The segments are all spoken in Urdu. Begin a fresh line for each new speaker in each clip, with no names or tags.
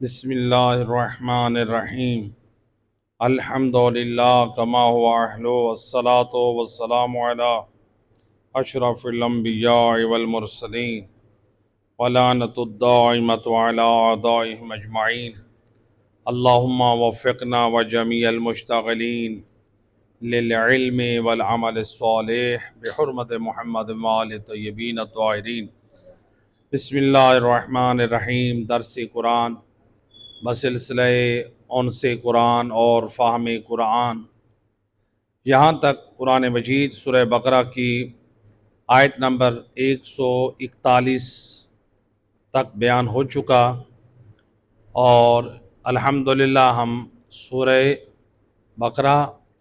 بسم اللہ الرحمن الرحیم الحمد للہ کما هو اہلو والصلاة والسلام علی اشرف الانبیاء والمرسلین ولعنۃ الدائمۃ علی اعدائهم اجمعین اللہم وفقنا وجمیع المشتغلین للعلم والعمل الصالح بحرمت محمد وآل طیبین الطاہرین۔ بسم اللہ الرحمن الرحیم۔ درس قرآن بسلسلہ انس قرآن اور فہم قرآن، یہاں تک قرآن مجید سورہ بقرہ کی آیت نمبر 141 تک بیان ہو چکا، اور الحمدللہ ہم سورہ بقرہ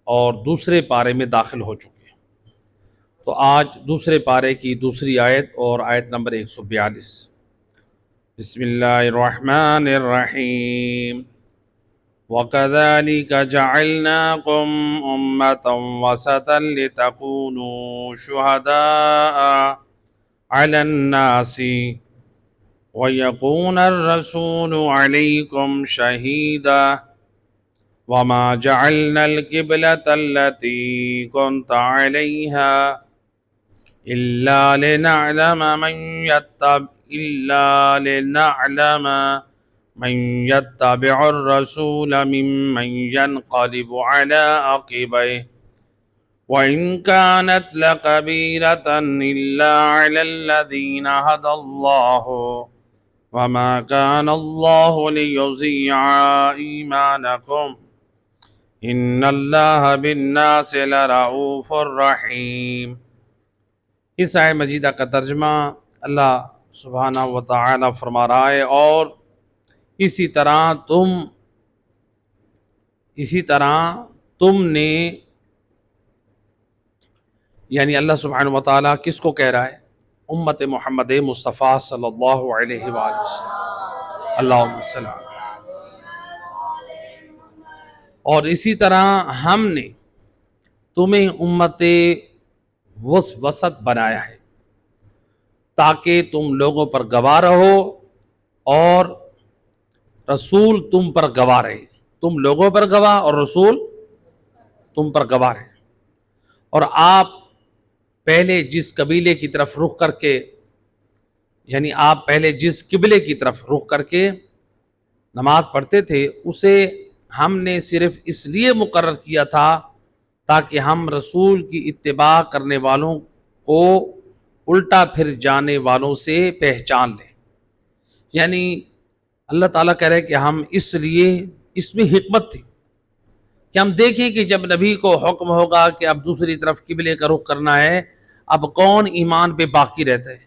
اور دوسرے پارے میں داخل ہو چکے ہیں۔ تو آج دوسرے پارے کی دوسری آیت اور آیت نمبر 142۔ بسم اللہ الرحمن الرحیم۔ وَكَذَلِكَ جَعَلْنَاكُمْ أُمَّةً وَسَطًا لِتَكُونُوا شُهَدَاءَ عَلَى النَّاسِ وَيَكُونَ الرَّسُولُ عَلَيْكُمْ شَهِيدًا وَمَا جَعَلْنَا الْقِبْلَةَ الَّتِي كُنْتَ عَلَيْهَا إِلَّا لِنَعْلَمَ من يتبع الرسول ممن ينقلب على عقبيه وإن كانت لكبيرة إلا على الذين هدى الله وما كان الله ليضيع إيمانكم إن الله بالناس لرؤوف رحيم۔ اس آیت مجیدہ کا ترجمہ اللہ سبحانہ و تعالی فرما رہا ہے، اور اسی طرح تم نے، یعنی اللہ سبحانہ و تعالیٰ کس کو کہہ رہا ہے؟ امت محمد مصطفیٰ صلی اللہ علیہ وآلہ وسلم، اللہم صلی اللہ علیہ وسلم۔ اور اسی طرح ہم نے تمہیں امت وسط بنایا ہے تاکہ تم لوگوں پر گواہ رہو اور رسول تم پر گواہ رہے۔ تم لوگوں پر گواہ اور رسول تم پر گواہ رہے۔ اور آپ پہلے جس قبیلے کی طرف رخ کر کے، یعنی آپ پہلے جس قبلے کی طرف رخ کر کے نماز پڑھتے تھے، اسے ہم نے صرف اس لیے مقرر کیا تھا تاکہ ہم رسول کی اتباع کرنے والوں کو الٹا پھر جانے والوں سے پہچان لیں۔ یعنی اللہ تعالیٰ کہہ رہے کہ ہم اس لیے، اس میں حکمت تھی کہ ہم دیکھیں کہ جب نبی کو حکم ہوگا کہ اب دوسری طرف قبلے کا رخ کرنا ہے، اب کون ایمان پہ باقی رہتا ہے؟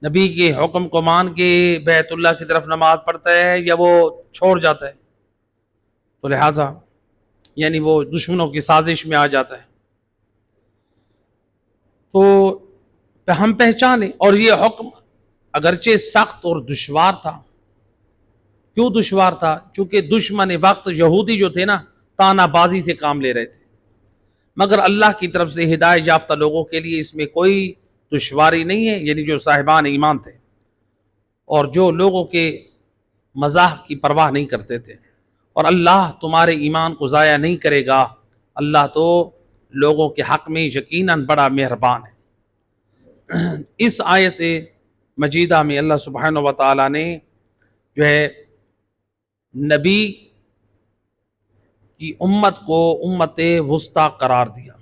نبی کے حکم کو مان کے بیت اللہ کی طرف نماز پڑھتا ہے یا وہ چھوڑ جاتا ہے؟ تو لہٰذا یعنی وہ دشمنوں کی سازش میں آ جاتا ہے۔ تو ہم پہچانیں، اور یہ حکم اگرچہ سخت اور دشوار تھا۔ کیوں دشوار تھا؟ چونکہ دشمن وقت یہودی جو تھے نا، تانا بازی سے کام لے رہے تھے، مگر اللہ کی طرف سے ہدایت یافتہ لوگوں کے لیے اس میں کوئی دشواری نہیں ہے، یعنی جو صاحبان ایمان تھے اور جو لوگوں کے مزاح کی پرواہ نہیں کرتے تھے۔ اور اللہ تمہارے ایمان کو ضائع نہیں کرے گا، اللہ تو لوگوں کے حق میں یقیناً بڑا مہربان ہے۔ اس آیت مجیدہ میں اللہ سبحانہ و تعالیٰ نے جو ہے نبی کی امت کو امت وسطیٰ قرار دیا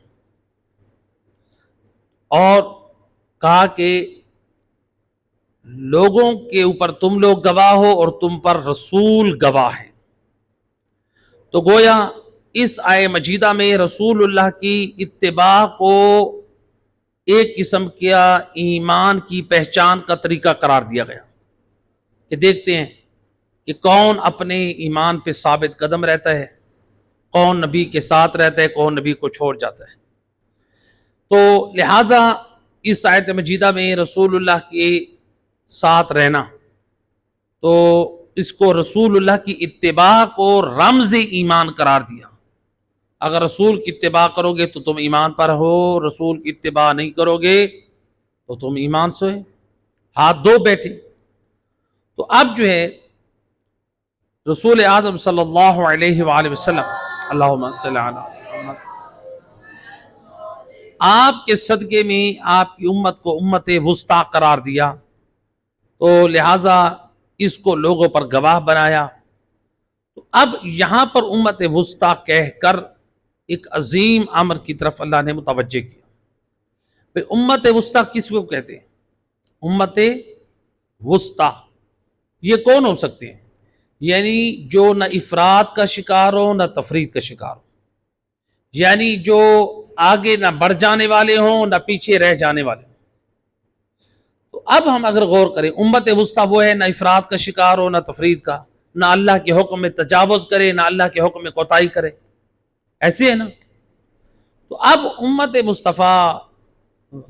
اور کہا کہ لوگوں کے اوپر تم لوگ گواہ ہو اور تم پر رسول گواہ ہے۔ تو گویا اس آیت مجیدہ میں رسول اللہ کی اتباع کو ایک قسم کا ایمان کی پہچان کا طریقہ قرار دیا گیا کہ دیکھتے ہیں کہ کون اپنے ایمان پہ ثابت قدم رہتا ہے، کون نبی کے ساتھ رہتا ہے، کون نبی کو چھوڑ جاتا ہے۔ تو لہٰذا اس آیت مجیدہ میں رسول اللہ کے ساتھ رہنا، تو اس کو رسول اللہ کی اتباع کو رمز ایمان قرار دیا۔ اگر رسول کی اتباع کرو گے تو تم ایمان پر ہو، رسول کی اتباع نہیں کرو گے تو تم ایمان سے ہاتھ دھو بیٹھے۔ تو اب جو ہے رسول اعظم صلی اللہ علیہ وآلہ وسلم اللہم صلی علی محمد، آپ کے صدقے میں آپ کی امت کو امت وسطیٰ قرار دیا، تو لہٰذا اس کو لوگوں پر گواہ بنایا۔ تو اب یہاں پر امت وسطیٰ کہہ کر ایک عظیم امر کی طرف اللہ نے متوجہ کیا۔ بھئی امت وسطیٰ کس کو کہتے ہیں؟ امت وسطیٰ یہ کون ہو سکتے ہیں؟ یعنی جو نہ افراد کا شکار ہو نہ تفرید کا شکار ہو، یعنی جو آگے نہ بڑھ جانے والے ہوں نہ پیچھے رہ جانے والے ہوں۔ تو اب ہم اگر غور کریں، امت وسطیٰ وہ ہے نہ افراد کا شکار ہو نہ تفرید کا، نہ اللہ کے حکم میں تجاوز کرے نہ اللہ کے حکم میں کوتاہی کرے، ایسے ہے نا؟ تو اب امت مصطفیٰ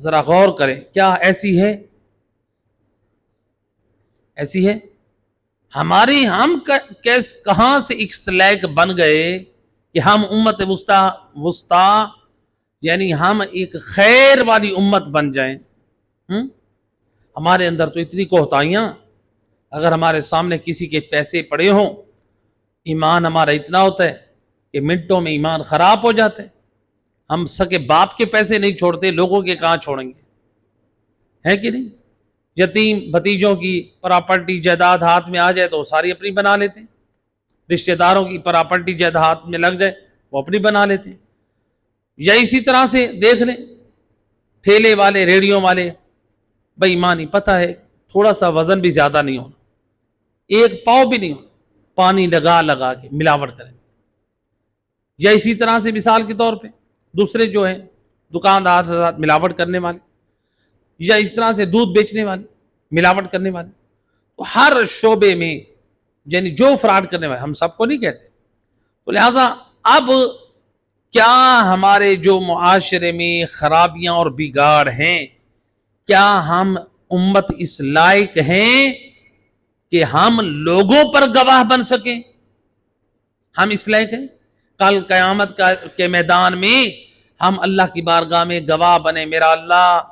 ذرا غور کریں، کیا ایسی ہے؟ ایسی ہے؟ ہم کہاں سے ایک لائق بن گئے کہ ہم امت وسطیٰ یعنی ہم ایک خیر والی امت بن جائیں؟ ہمارے اندر تو اتنی کوتاہیاں، اگر ہمارے سامنے کسی کے پیسے پڑے ہوں، ایمان ہمارا اتنا ہوتا ہے کہ منٹوں میں ایمان خراب ہو جاتا ہے۔ ہم سکے باپ کے پیسے نہیں چھوڑتے، لوگوں کے کہاں چھوڑیں گے؟ ہے کہ نہیں؟ یتیم بھتیجوں کی پراپرٹی جائیداد ہاتھ میں آ جائے تو وہ ساری اپنی بنا لیتے ہیں، رشتہ داروں کی پراپرٹی جائیداد ہاتھ میں لگ جائے وہ اپنی بنا لیتے ہیں۔ یا اسی طرح سے دیکھ لیں ٹھیلے والے، ریڑیوں والے، بے ایمانی، پتہ ہے تھوڑا سا وزن بھی زیادہ نہیں ہونا، ایک پاؤ بھی نہیں ہونا، پانی لگا لگا کے ملاوٹ کریں۔ یا اسی طرح سے مثال کے طور پہ دوسرے جو ہیں دکاندار سے ساتھ ملاوٹ کرنے والے، یا اس طرح سے دودھ بیچنے والے ملاوٹ کرنے والے، تو ہر شعبے میں یعنی جو فراڈ کرنے والے، ہم سب کو نہیں کہتے۔ تو لہٰذا اب کیا ہمارے جو معاشرے میں خرابیاں اور بگاڑ ہیں، کیا ہم امت اس لائق ہیں کہ ہم لوگوں پر گواہ بن سکیں؟ ہم اس لائق ہیں کل قیامت کے میدان میں ہم اللہ کی بارگاہ میں گواہ بنے، میرا اللہ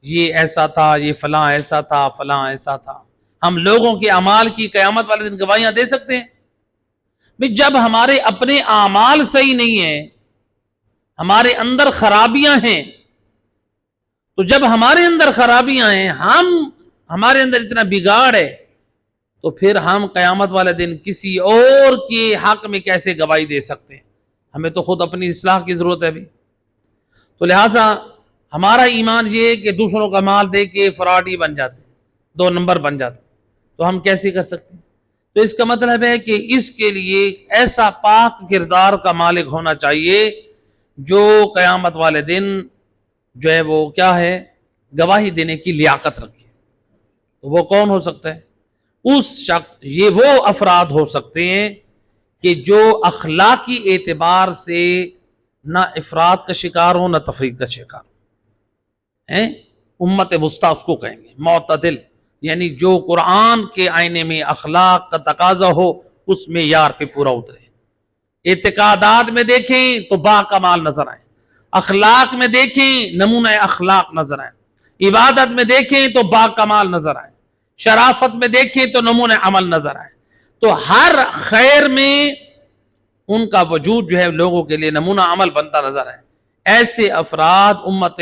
یہ ایسا تھا، یہ فلاں ایسا تھا، فلاں ایسا تھا؟ ہم لوگوں کے اعمال کی قیامت والے دن گواہیاں دے سکتے ہیں؟ جب ہمارے اپنے اعمال صحیح نہیں ہیں، ہمارے اندر خرابیاں ہیں، تو جب ہمارے اندر خرابیاں ہیں، ہمارے اندر اتنا بگاڑ ہے، تو پھر ہم قیامت والے دن کسی اور کے حق میں کیسے گواہی دے سکتے ہیں؟ ہمیں تو خود اپنی اصلاح کی ضرورت ہے بھی۔ تو لہٰذا ہمارا ایمان یہ ہے کہ دوسروں کا مال دے کے فراڈی بن جاتے، 2 نمبر بن جاتے، تو ہم کیسے کر سکتے ہیں؟ تو اس کا مطلب ہے کہ اس کے لیے ایسا پاک کردار کا مالک ہونا چاہیے جو قیامت والے دن جو ہے وہ کیا ہے، گواہی دینے کی لیاقت رکھے۔ تو وہ کون ہو سکتا ہے؟ اس شخص، یہ وہ افراد ہو سکتے ہیں کہ جو اخلاقی اعتبار سے نہ افراد کا شکار ہو نہ تفرید کا شکار ہو۔ امت وسطیٰ اس کو کہیں گے، معتدل، یعنی جو قرآن کے آئینے میں اخلاق کا تقاضا ہو اس میں یار پہ پورا اترے۔ اعتقادات میں دیکھیں تو با کمال نظر آئے، اخلاق میں دیکھیں نمونہ اخلاق نظر آئے، عبادت میں دیکھیں تو با کمال نظر آئے، شرافت میں دیکھیں تو نمونہ عمل نظر آئے۔ تو ہر خیر میں ان کا وجود جو ہے لوگوں کے لیے نمونہ عمل بنتا نظر آئے۔ ایسے افراد امت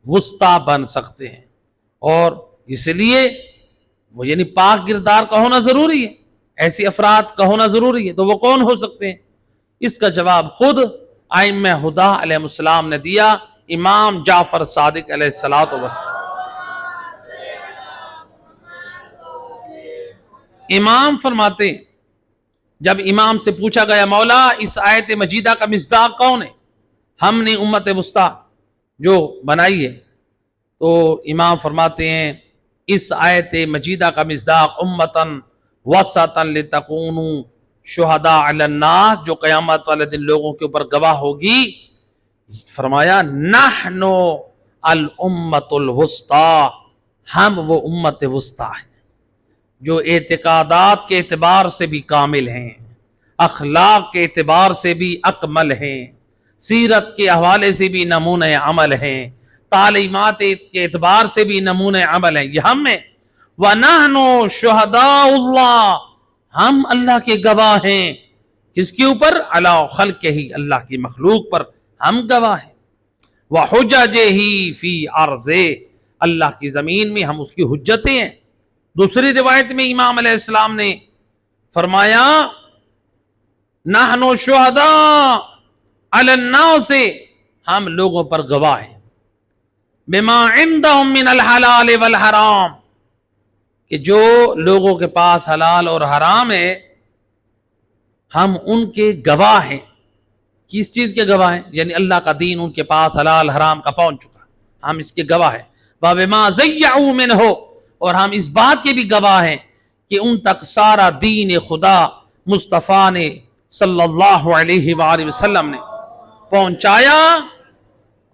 وسطیٰ بن سکتے ہیں، اور اس لیے وہ یعنی پاک کردار کا ہونا ضروری ہے، ایسے افراد کا ہونا ضروری ہے۔ تو وہ کون ہو سکتے ہیں؟ اس کا جواب خود ائمہ ہدیٰ علیہ السلام نے دیا، امام جعفر صادق علیہ السلام۔ امام فرماتے ہیں، جب امام سے پوچھا گیا مولا اس آیت مجیدہ کا مصداق کون ہے؟ ہم نے امت وسطیٰ جو بنائی ہے، تو امام فرماتے ہیں اس آیت مجیدہ کا مصداق امتن وسطا لتکونوا شہداء علی الناس، جو قیامت والے دن لوگوں کے اوپر گواہ ہوگی۔ فرمایا نحن الامت الوسطیٰ، ہم وہ امت وسطیٰ ہیں جو اعتقادات کے اعتبار سے بھی کامل ہیں، اخلاق کے اعتبار سے بھی اکمل ہیں، سیرت کے حوالے سے بھی نمونہ عمل ہیں، تعلیمات کے اعتبار سے بھی نمونہ عمل ہیں۔ یہ ہم ہیں۔ وَنَحْنُ شُهَدَاءُ اللَّهِ، ہم اللہ کے گواہ ہیں. کس کے اوپر؟ علی خلقہ، اللہ کی مخلوق پر ہم گواہ ہیں. وحججہ فی ارضہ، اللہ کی زمین میں ہم اس کی حجتیں ہیں. دوسری روایت میں امام علیہ السلام نے فرمایا نحن شہداء علی الناس، ہم لوگوں پر گواہ ہیں، بما عندهم من الحلال والحرام، کہ جو لوگوں کے پاس حلال اور حرام ہے ہم ان کے گواہ ہیں. کس چیز کے گواہ ہیں؟ یعنی اللہ کا دین ان کے پاس حلال حرام کا پہنچ چکا، ہم اس کے گواہ ہیں. وَبِمَا زَيَّعُوا مِنْهُ، اور ہم اس بات کے بھی گواہ ہیں کہ ان تک سارا دین خدا مصطفیٰ نے صلی اللہ علیہ وآلہ وسلم نے پہنچایا،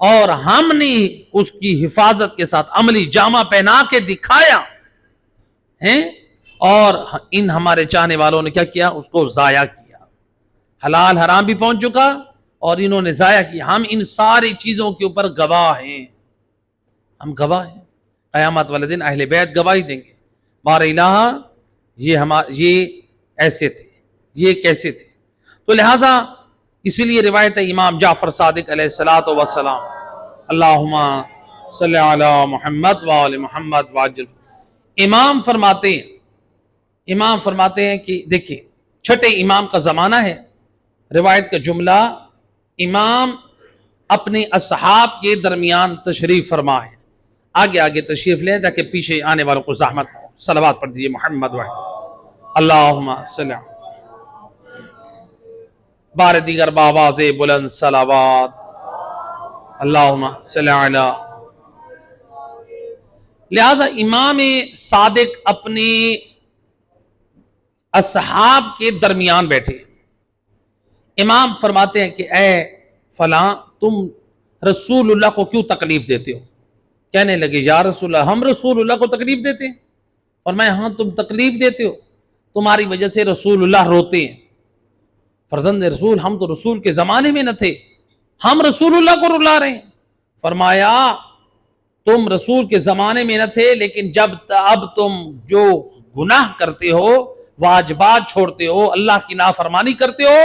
اور ہم نے اس کی حفاظت کے ساتھ عملی جامہ پہنا کے دکھایا ہیں، اور ان ہمارے چاہنے والوں نے کیا کیا؟ اس کو ضائع کیا. حلال حرام بھی پہنچ چکا اور انہوں نے ضائع کیا. ہم ان ساری چیزوں کے اوپر گواہ ہیں، ہم گواہ ہیں. قیامت والے دن اہل بیت گواہی دیں گے، بار الہ یہ ایسے تھے، یہ کیسے تھے. تو لہذا اسی لیے روایت امام جعفر صادق علیہ الصلوۃ والسلام، اللہم صلی علی محمد وآل محمد وعجل. امام فرماتے ہیں کہ دیکھیں چھٹے امام کا زمانہ ہے. روایت کا جملہ، امام اپنے اصحاب کے درمیان تشریف فرما ہے. آگے تشریف لیں تاکہ پیچھے آنے والوں کو زحمت ہو. صلوات پڑھ دیجیے محمد وعلى اللہم صلی. بار دیگر بآواز بلند صلوات، اللہم صلی علی. لہذا امام صادق اپنے اصحاب کے درمیان بیٹھے. امام فرماتے ہیں کہ اے فلاں، تم رسول اللہ کو کیوں تکلیف دیتے ہو؟ کہنے لگے یا رسول اللہ، ہم رسول اللہ کو تکلیف دیتے ہیں؟ فرمایا ہاں تم تکلیف دیتے ہو، تمہاری وجہ سے رسول اللہ روتے ہیں. فرزند رسول، ہم تو رسول کے زمانے میں نہ تھے، ہم رسول اللہ کو رلا رہے ہیں. فرمایا تم رسول کے زمانے میں نہ تھے، لیکن اب تم جو گناہ کرتے ہو، واجبات چھوڑتے ہو، اللہ کی نافرمانی کرتے ہو،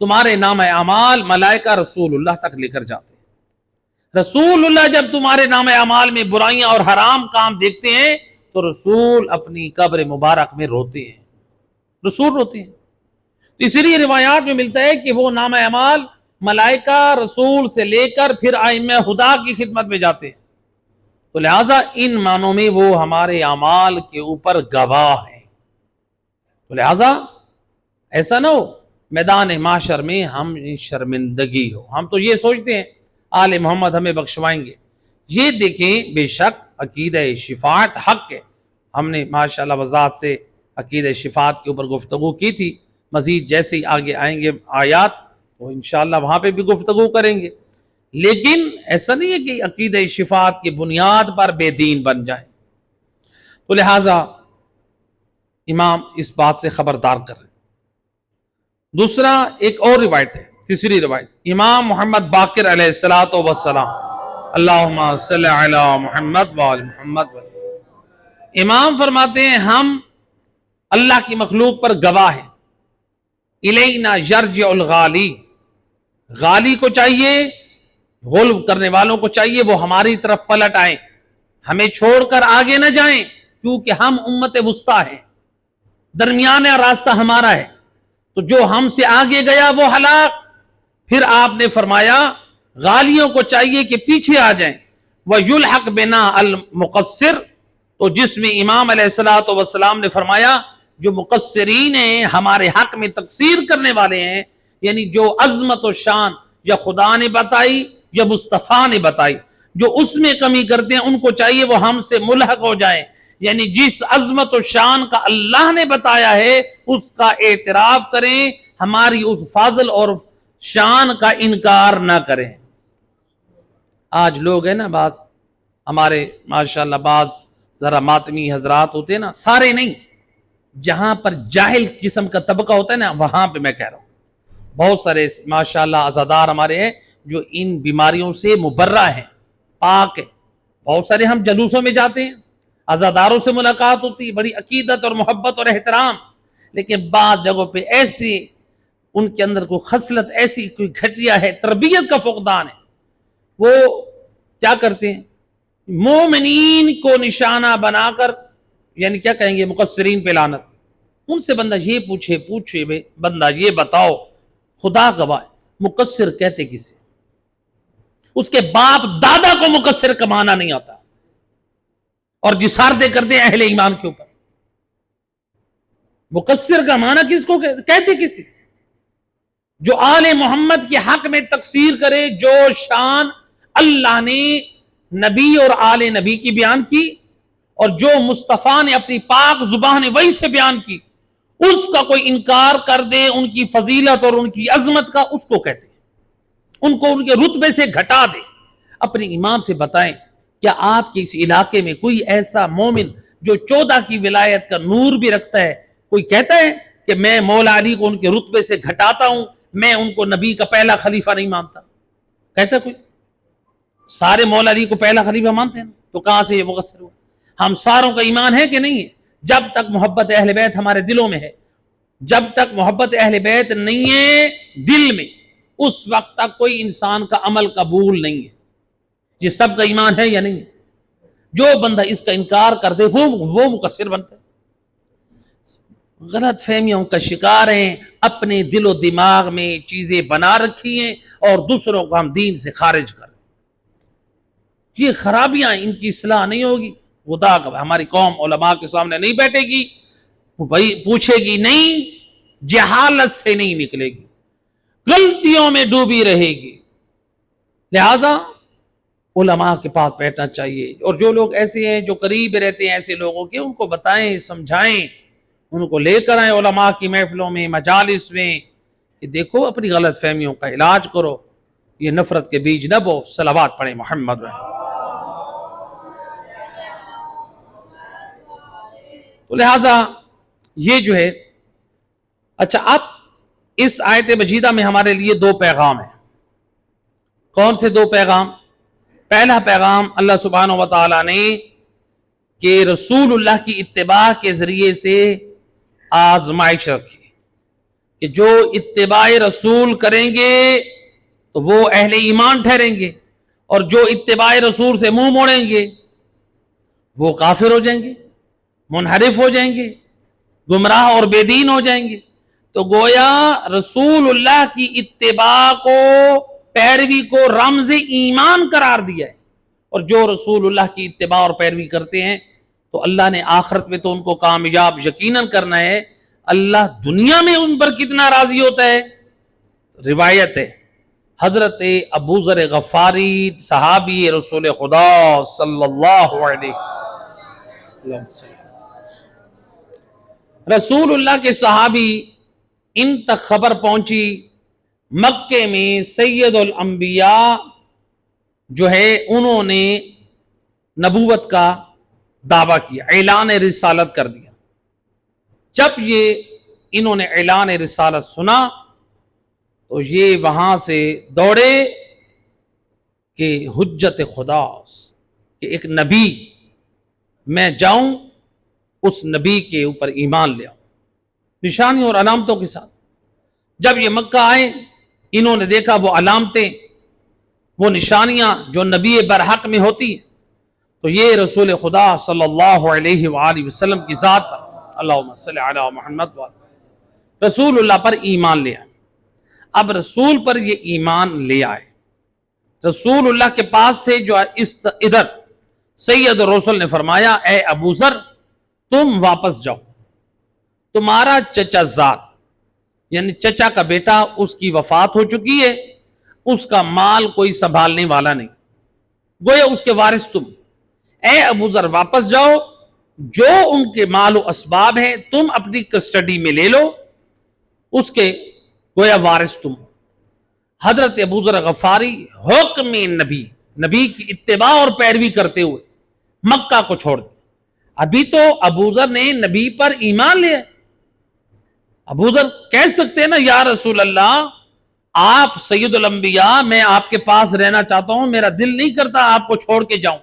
تمہارے نام اعمال ملائکہ رسول اللہ تک لے کر جاتے ہیں. رسول اللہ جب تمہارے نام اعمال میں برائیاں اور حرام کام دیکھتے ہیں تو رسول اپنی قبر مبارک میں روتے ہیں، رسول روتے ہیں. اس لیے روایات میں ملتا ہے کہ وہ نام اعمال ملائکہ رسول سے لے کر پھر ائمہ خدا کی خدمت میں جاتے ہیں. تو لہٰذا ان معنوں میں وہ ہمارے اعمال کے اوپر گواہ ہیں. تو لہٰذا ایسا نہ ہو میدان معاشر میں ہم شرمندگی ہو. ہم تو یہ سوچتے ہیں آل محمد ہمیں بخشوائیں گے. یہ دیکھیں بے شک عقیدہ شفاعت حق ہے. ہم نے ماشاءاللہ وضاحت سے عقیدہ شفاعت کے اوپر گفتگو کی تھی. مزید جیسے ہی آگے آئیں گے آیات تو انشاءاللہ وہاں پہ بھی گفتگو کریں گے. لیکن ایسا نہیں ہے کہ عقیدہ شفاعت کی بنیاد پر بے دین بن جائیں. تو لہٰذا امام اس بات سے خبردار کر رہے ہیں. دوسرا ایک اور روایت ہے، تیسری روایت امام محمد باقر علیہ الصلوۃ والسلام، اللہم صلی علی محمد وآل محمد. امام فرماتے ہیں ہم اللہ کی مخلوق پر گواہ ہیں. الینا یرجع الغالی، غالی کو چاہیے، غلو کرنے والوں کو چاہیے وہ ہماری طرف پلٹ آئیں، ہمیں چھوڑ کر آگے نہ جائیں، کیونکہ ہم امت وسطیٰ ہیں، درمیانہ راستہ ہمارا ہے. تو جو ہم سے آگے گیا وہ ہلاک. پھر آپ نے فرمایا غالیوں کو چاہیے کہ پیچھے آ جائیں. وَيُلْحَقْ بِنَا الْمُقَصِّرُ، تو جس میں امام علیہ الصلوۃ والسلام نے فرمایا جو مقصرین ہیں، ہمارے حق میں تقصیر کرنے والے ہیں، یعنی جو عظمت و شان یا خدا نے بتائی یا مصطفیٰ نے بتائی، جو اس میں کمی کرتے ہیں ان کو چاہیے وہ ہم سے ملحق ہو جائیں. یعنی جس عظمت و شان کا اللہ نے بتایا ہے اس کا اعتراف کریں، ہماری اس فضل اور شان کا انکار نہ کریں. آج لوگ ہیں نا، بعض ہمارے ماشاءاللہ بعض ذرا ماتمی حضرات ہوتے ہیں نا، سارے نہیں، جہاں پر جاہل قسم کا طبقہ ہوتا ہے نا وہاں پہ میں کہہ رہا ہوں، بہت سارے ماشاءاللہ عزادار ہمارے ہیں جو ان بیماریوں سے مبرہ ہیں، پاک ہیں. بہت سارے ہم جلوسوں میں جاتے ہیں، عزاداروں سے ملاقات ہوتی ہے، بڑی عقیدت اور محبت اور احترام، لیکن بعض جگہوں پہ ایسی ان کے اندر کوئی خصلت ایسی کوئی گھٹیا ہے، تربیت کا فقدان ہے، وہ کیا کرتے ہیں مومنین کو نشانہ بنا کر، یعنی کیا کہیں گے مقصرین پہ لعنت. ان سے بندہ یہ پوچھے بندہ یہ بتاؤ خدا گواہ مقصر کہتے کسے؟ اس کے باپ دادا کو مقصر کا معنی نہیں آتا اور جسارتیں کرتے ہیں اہل ایمان کے اوپر. مقصر کا معنی کس کو کہتے کسی؟ جو آل محمد کے حق میں تقصیر کرے، جو شان اللہ نے نبی اور آل نبی کی بیان کی اور جو مصطفیٰ نے اپنی پاک زبان وحی سے بیان کی، اس کا کوئی انکار کر دے ان کی فضیلت اور ان کی عظمت کا، اس کو کہتے ہیں ان کو ان کے رتبے سے گھٹا دے. اپنے ایمان سے بتائیں کیا آپ کے اس علاقے میں کوئی ایسا مومن جو 14 کی ولایت کا نور بھی رکھتا ہے، کوئی کہتا ہے کہ میں مولا علی کو ان کے رتبے سے گھٹاتا ہوں، میں ان کو نبی کا پہلا خلیفہ نہیں مانتا؟ کہتا کوئی؟ سارے مولا علی کو پہلا خلیفہ مانتے ہیں، تو کہاں سے یہ مقصر ہوا؟ ہم ساروں کا ایمان ہے کہ نہیں ہے؟ جب تک محبت اہل بیت ہمارے دلوں میں ہے، جب تک محبت اہل بیت نہیں ہے دل میں، اس وقت تک کوئی انسان کا عمل قبول نہیں ہے. یہ سب کا ایمان ہے یا نہیں ہے؟ جو بندہ اس کا انکار کر دے وہ مقصر بنتا ہے. غلط فہمیوں کا شکار ہیں، اپنے دل و دماغ میں چیزیں بنا رکھی ہیں اور دوسروں کو ہم دین سے خارج کر. یہ خرابیاں، ان کی اصلاح نہیں ہوگی. خدا کا ہماری قوم علماء کے سامنے نہیں بیٹھے گی، پوچھے گی نہیں، جہالت سے نہیں نکلے گی، غلطیوں میں ڈوبی رہے گی. لہذا علماء کے پاس بیٹھنا چاہیے. اور جو لوگ ایسے ہیں جو قریب رہتے ہیں ایسے لوگوں کے، ان کو بتائیں، سمجھائیں، ان کو لے کر آئیں علماء کی محفلوں میں، مجالس میں، کہ دیکھو اپنی غلط فہمیوں کا علاج کرو، یہ نفرت کے بیج نہ بو. صلوات پڑھیں محمد. تو لہذا یہ جو ہے، اچھا اب اس آیت مجیدہ میں ہمارے لیے 2 پیغام ہیں. کون سے 2 پیغام؟ پہلا پیغام اللہ سبحانہ و تعالیٰ نے کہ رسول اللہ کی اتباع کے ذریعے سے آزمائش رکھی کہ جو اتباع رسول کریں گے تو وہ اہل ایمان ٹھہریں گے، اور جو اتباع رسول سے منہ موڑیں گے وہ کافر ہو جائیں گے، منحرف ہو جائیں گے، گمراہ اور بے دین ہو جائیں گے. تو گویا رسول اللہ کی اتباع کو، پیروی کو رمز ایمان قرار دیا ہے. اور جو رسول اللہ کی اتباع اور پیروی کرتے ہیں تو اللہ نے آخرت میں تو ان کو کامیاب یقیناً کرنا ہے. اللہ دنیا میں ان پر کتنا راضی ہوتا ہے. روایت ہے حضرت ابو ذر غفاری صحابی رسول خدا صلی اللہ علیہ وسلم، رسول اللہ کے صحابی، ان تک خبر پہنچی مکے میں سید الانبیاء جو ہے انہوں نے نبوت کا دعویٰ کیا، اعلان رسالت کر دیا. جب یہ انہوں نے اعلان رسالت سنا تو یہ وہاں سے دوڑے کہ حجت خدا، کہ ایک نبی میں جاؤں اس نبی کے اوپر ایمان لے آؤں نشانیوں اور علامتوں کے ساتھ. جب یہ مکہ آئے انہوں نے دیکھا وہ علامتیں، وہ نشانیاں جو نبی برحق میں ہوتی ہیں، تو یہ رسول خدا صلی اللہ علیہ وآلہ وسلم کی ذات پر، اللہم صلی علی محمد، رسول اللہ پر ایمان لے آئے. اب رسول پر یہ ایمان لے آئے، رسول اللہ کے پاس تھے جو ادھر سید الرسل نے فرمایا اے ابو ذر تم واپس جاؤ، تمہارا چچا زاد یعنی چچا کا بیٹا، اس کی وفات ہو چکی ہے، اس کا مال کوئی سنبھالنے والا نہیں، گویا اس کے وارث تم. اے ابو ذر واپس جاؤ، جو ان کے مال و اسباب ہیں تم اپنی کسٹڈی میں لے لو، اس کے گویا وارث تم. حضرت ابو ذر غفاری حکم نبی کی اتباع اور پیروی کرتے ہوئے مکہ کو چھوڑ دیا. ابھی تو ابو ذر نے نبی پر ایمان لیا. ابو ذر کہہ سکتے ہیں نا یا رسول اللہ آپ سید الانبیاء، میں آپ کے پاس رہنا چاہتا ہوں، میرا دل نہیں کرتا آپ کو چھوڑ کے جاؤں،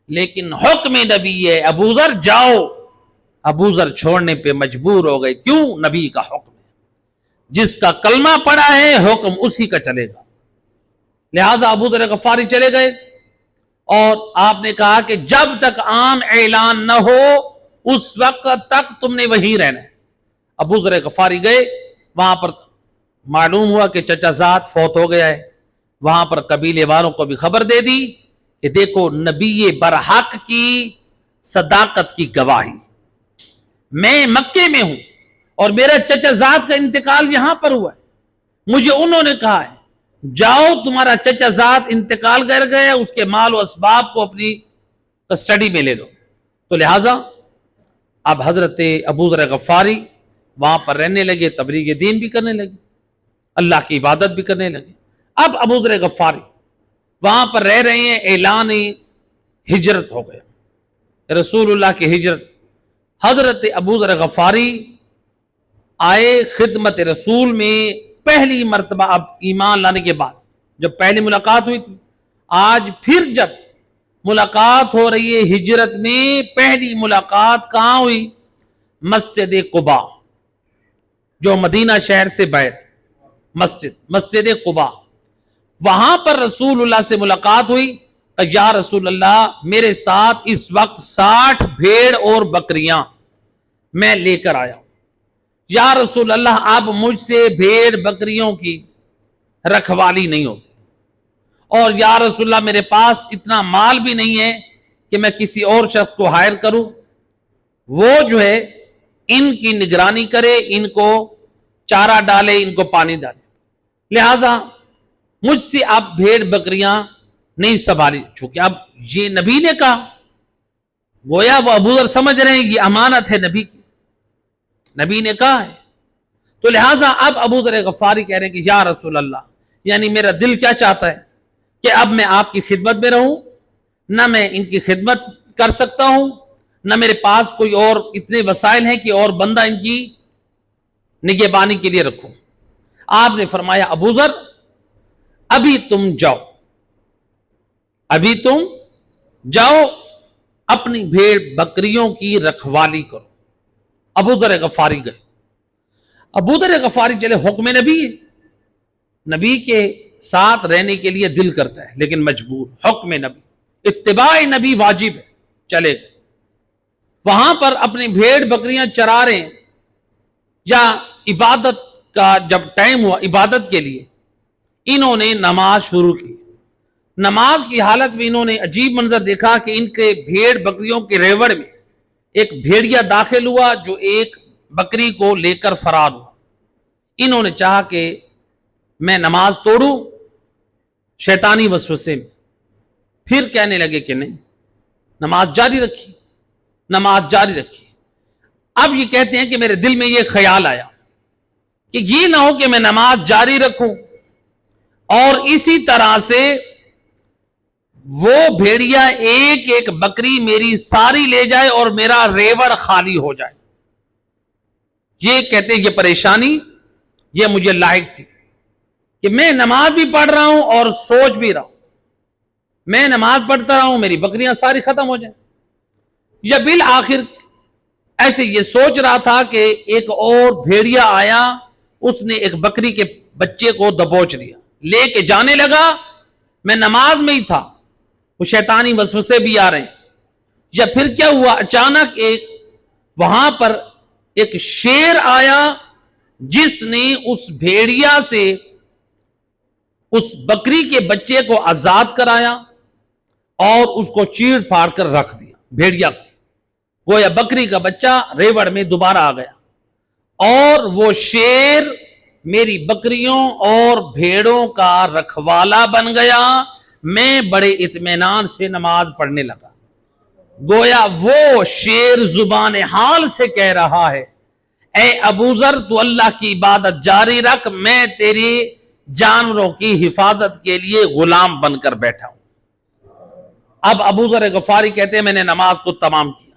لیکن حکم نبی ہے ابو ذر جاؤ. ابو ذر چھوڑنے پہ مجبور ہو گئے. کیوں؟ نبی کا حکم ہے، جس کا کلمہ پڑا ہے حکم اسی کا چلے گا. لہٰذا ابو ذر غفاری چلے گئے اور آپ نے کہا کہ جب تک عام اعلان نہ ہو اس وقت تک تم نے وہیں رہنا ہے. ابو ذر غفاری گئے، وہاں پر معلوم ہوا کہ چچا زاد فوت ہو گیا ہے. وہاں پر قبیلے والوں کو بھی خبر دے دی کہ دیکھو نبی برحق کی صداقت کی گواہی، میں مکے میں ہوں اور میرا چچا زاد کا انتقال یہاں پر ہوا ہے، مجھے انہوں نے کہا ہے جاؤ تمہارا چچا زاد انتقال کر گیا، اس کے مال و اسباب کو اپنی کسٹڈی میں لے لو. تو لہٰذا اب حضرت ابو ذر غفاری وہاں پر رہنے لگے، تبلیغ دین بھی کرنے لگے، اللہ کی عبادت بھی کرنے لگے. اب ابو ذر غفاری وہاں پر رہ رہے ہیں، اعلان ہجرت ہو گیا، رسول اللہ کی ہجرت. حضرت ابو ذر غفاری آئے خدمت رسول میں پہلی مرتبہ، اب ایمان لانے کے بعد جب پہلی ملاقات ہوئی تھی، آج پھر جب ملاقات ہو رہی ہے ہجرت میں، پہلی ملاقات کہاں ہوئی؟ مسجد قباء، جو مدینہ شہر سے باہر مسجد قباء، وہاں پر رسول اللہ سے ملاقات ہوئی. کہ یا رسول اللہ میرے ساتھ اس وقت 60 بھیڑ اور بکریاں میں لے کر آیا ہوں. یا رسول اللہ اب مجھ سے بھیڑ بکریوں کی رکھوالی نہیں ہوتی، اور یا رسول اللہ میرے پاس اتنا مال بھی نہیں ہے کہ میں کسی اور شخص کو ہائر کروں، وہ جو ہے ان کی نگرانی کرے، ان کو چارہ ڈالے، ان کو پانی ڈالے. لہذا مجھ سے آپ بھیڑ بکریاں نہیں سنبھالی. چونکہ اب یہ نبی نے کہا، گویا وہ ابو ذر سمجھ رہے ہیں یہ امانت ہے نبی کی، نبی نے کہا ہے. تو لہٰذا اب ابو ذر غفاری کہہ رہے ہیں کہ یا رسول اللہ، یعنی میرا دل کیا چاہتا ہے کہ اب میں آپ کی خدمت میں رہوں، نہ میں ان کی خدمت کر سکتا ہوں، نہ میرے پاس کوئی اور اتنے وسائل ہیں کہ اور بندہ ان کی نگہبانی کے لیے رکھوں. آپ نے فرمایا ابو ذر ابھی تم جاؤ اپنی بھیڑ بکریوں کی رکھوالی کرو. ابو ذر غفاری گئے. ابو ذر غفاری چلے، حکم نبی ہے، نبی کے ساتھ رہنے کے لیے دل کرتا ہے لیکن مجبور، حکم نبی، اتباع نبی واجب ہے. چلے گئے وہاں پر اپنی بھیڑ بکریاں چرا رہے ہیں، یا عبادت کا جب ٹائم ہوا عبادت کے لیے، انہوں نے نماز شروع کی. نماز کی حالت میں انہوں نے عجیب منظر دیکھا کہ ان کے بھیڑ بکریوں کے ریوڑ میں ایک بھیڑیا داخل ہوا جو ایک بکری کو لے کر فرار ہوا. انہوں نے چاہا کہ میں نماز توڑوں شیطانی وسوسے میں، پھر کہنے لگے کہ نہیں، نماز جاری رکھی. اب یہ کہتے ہیں کہ میرے دل میں یہ خیال آیا کہ یہ نہ ہو کہ میں نماز جاری رکھوں اور اسی طرح سے وہ بھیڑیا ایک ایک بکری میری ساری لے جائے اور میرا ریوڑ خالی ہو جائے. یہ کہتے ہیں یہ پریشانی یہ مجھے لاحق تھی کہ میں نماز بھی پڑھ رہا ہوں اور سوچ بھی رہا ہوں، میں نماز پڑھتا رہا ہوں میری بکریاں ساری ختم ہو جائیں. یا بالآخر ایسے یہ سوچ رہا تھا کہ ایک اور بھیڑیا آیا، اس نے ایک بکری کے بچے کو دبوچ لیا، لے کے جانے لگا. میں نماز میں ہی تھا، وہ شیطانی وسوسے بھی آ رہے ہیں. یا پھر کیا ہوا، اچانک وہاں پر ایک شیر آیا جس نے اس بھیڑیا سے اس بکری کے بچے کو آزاد کرایا اور اس کو چیڑ پھاڑ کر رکھ دیا. بھیڑیا کو گویا بکری کا بچہ ریوڑ میں دوبارہ آ گیا، اور وہ شیر میری بکریوں اور بھیڑوں کا رکھوالا بن گیا. میں بڑے اطمینان سے نماز پڑھنے لگا. گویا وہ شیر زبان حال سے کہہ رہا ہے، اے ابو ذر تو اللہ کی عبادت جاری رکھ، میں تیری جانوروں کی حفاظت کے لیے غلام بن کر بیٹھا ہوں. اب ابو ذر غفاری کہتے ہیں میں نے نماز کو تمام کیا.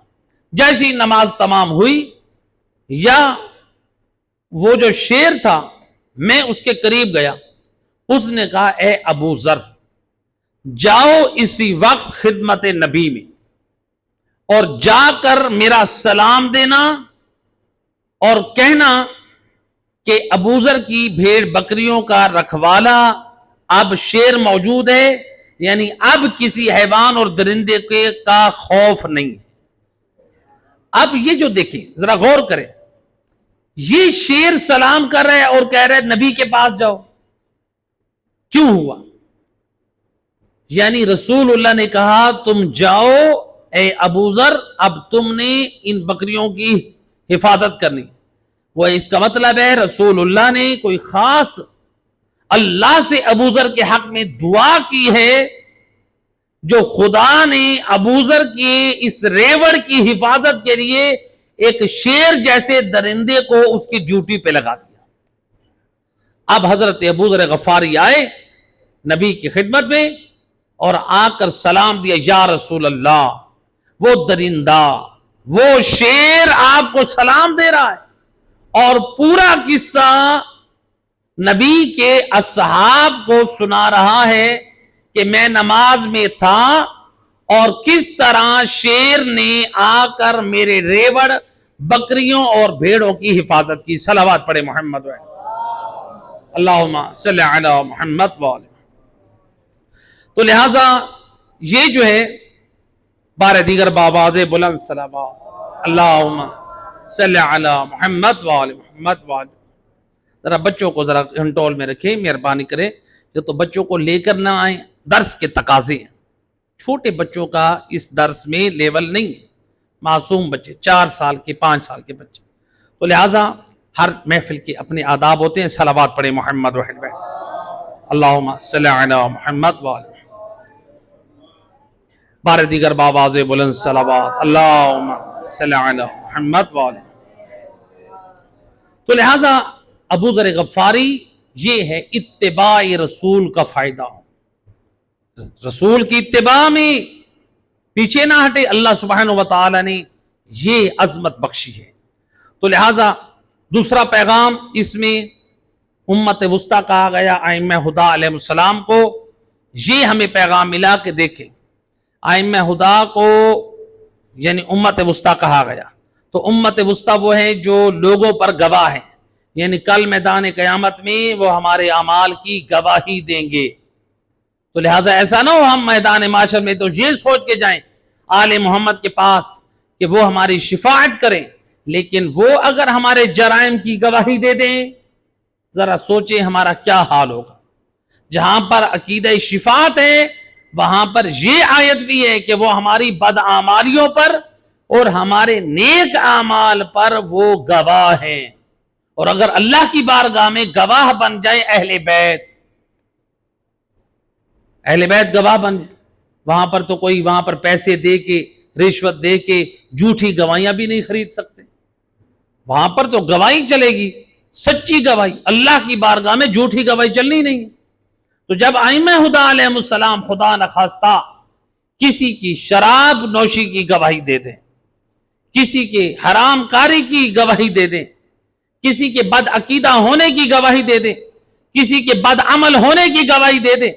جیسی نماز تمام ہوئی، یا وہ جو شیر تھا میں اس کے قریب گیا، اس نے کہا اے ابو ذر جاؤ اسی وقت خدمت نبی میں اور جا کر میرا سلام دینا اور کہنا کہ ابوذر کی بھیڑ بکریوں کا رکھوالا اب شیر موجود ہے، یعنی اب کسی حیوان اور درندے کا خوف نہیں ہے۔ اب یہ جو دیکھیں ذرا غور کریں، یہ شیر سلام کر رہے اور کہہ رہے نبی کے پاس جاؤ، کیوں ہوا؟ یعنی رسول اللہ نے کہا تم جاؤ اے ابوذر، اب تم نے ان بکریوں کی حفاظت کرنی۔ وہ اس کا مطلب ہے رسول اللہ نے کوئی خاص اللہ سے ابوذر کے حق میں دعا کی ہے، جو خدا نے ابوذر کی اس ریوڑ کی حفاظت کے لیے ایک شیر جیسے درندے کو اس کی ڈیوٹی پہ لگا دیا۔ اب حضرت ابوذر غفاری آئے نبی کی خدمت میں اور آ کر سلام دیا، یا رسول اللہ، وہ درندہ، وہ شیر آپ کو سلام دے رہا ہے، اور پورا قصہ نبی کے اصحاب کو سنا رہا ہے کہ میں نماز میں تھا اور کس طرح شیر نے آ کر میرے ریوڑ بکریوں اور بھیڑوں کی حفاظت کی۔ صلوات پڑھے محمد اللہم صلی علی محمد وآلہ۔ تو لہذا یہ جو ہے بار دیگر باواز بلند صلوات اللہم صلی علی محمد وآلہ محمد وآلہ۔ ذرا بچوں کو ذرا کنٹرول میں رکھیں، مہربانی کریں، یہ تو بچوں کو لے کر نہ آئیں، درس کے تقاضے ہیں۔ چھوٹے بچوں کا اس درس میں لیول نہیں ہے، معصوم بچے، 4 سال کے 5 سال کے بچے، تو لہٰذا ہر محفل کے اپنے آداب ہوتے ہیں۔ صلوات پڑھیں محمد وحل بیت اللہم صلی علی محمد وآلہ۔ بار دیگر باواز بلند صلوات اللہم صلی علی محمد وآلہ۔ تو لہٰذا ابوذر غفاری یہ ہے اتباع رسول کا فائدہ، رسول کی اتباع میں پیچھے نہ ہٹے، اللہ سبحانہ وتعالی نے یہ عظمت بخشی ہے۔ تو لہٰذا دوسرا پیغام اس میں امت وسطیٰ کہا گیا، ائمہ ہدیٰ علیہ السلام کو یہ ہمیں پیغام ملا کہ دیکھیں ائمہ ہدیٰ کو یعنی امت وسطیٰ کہا گیا، تو امت وسطیٰ وہ ہے جو لوگوں پر گواہ ہیں، یعنی کل میدان قیامت میں وہ ہمارے اعمال کی گواہی دیں گے۔ تو لہٰذا ایسا نہ ہو ہم میدان معاشر میں تو یہ سوچ کے جائیں آل محمد کے پاس کہ وہ ہماری شفاعت کریں، لیکن وہ اگر ہمارے جرائم کی گواہی دے دیں، ذرا سوچیں ہمارا کیا حال ہوگا۔ جہاں پر عقیدہ شفاعت ہے وہاں پر یہ آیت بھی ہے کہ وہ ہماری بدعمالیوں پر اور ہمارے نیک اعمال پر وہ گواہ ہیں، اور اگر اللہ کی بارگاہ میں گواہ بن جائے اہل بیت گواہ بن جائے، وہاں پر تو کوئی وہاں پر پیسے دے کے رشوت دے کے جھوٹی گواہیاں بھی نہیں خرید سکتے، وہاں پر تو گواہی چلے گی، سچی گواہی، اللہ کی بارگاہ میں جھوٹی گواہی چلنی نہیں۔ تو جب ائمہ ہدیٰ علیہ السلام خدا نخواستہ کسی کی شراب نوشی کی گواہی دے دیں، کسی کے حرام کاری کی گواہی دے دیں، کسی کے بد عقیدہ ہونے کی گواہی دے دیں، کسی کے بد عمل ہونے کی گواہی دے دیں،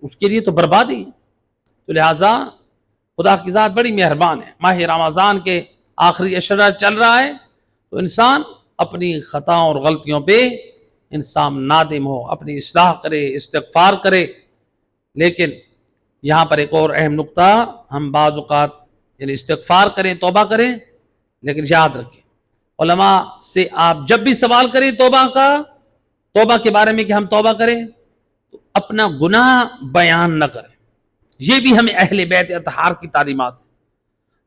اس کے لیے تو بربادی ہے۔ تو لہٰذا خدا کی ذات بڑی مہربان ہے، ماہ رمضان کے آخری عشرہ چل رہا ہے، تو انسان اپنی خطاؤں اور غلطیوں پہ انسان نادم ہو، اپنی اصلاح کرے، استغفار کرے۔ لیکن یہاں پر ایک اور اہم نقطہ، ہم بعض اوقات یعنی استغفار کریں، توبہ کریں، لیکن یاد رکھیں علماء سے آپ جب بھی سوال کریں توبہ کے بارے میں کہ ہم توبہ کریں، تو اپنا گناہ بیان نہ کریں۔ یہ بھی ہمیں اہل بیت اطہار کی تعلیمات ہے،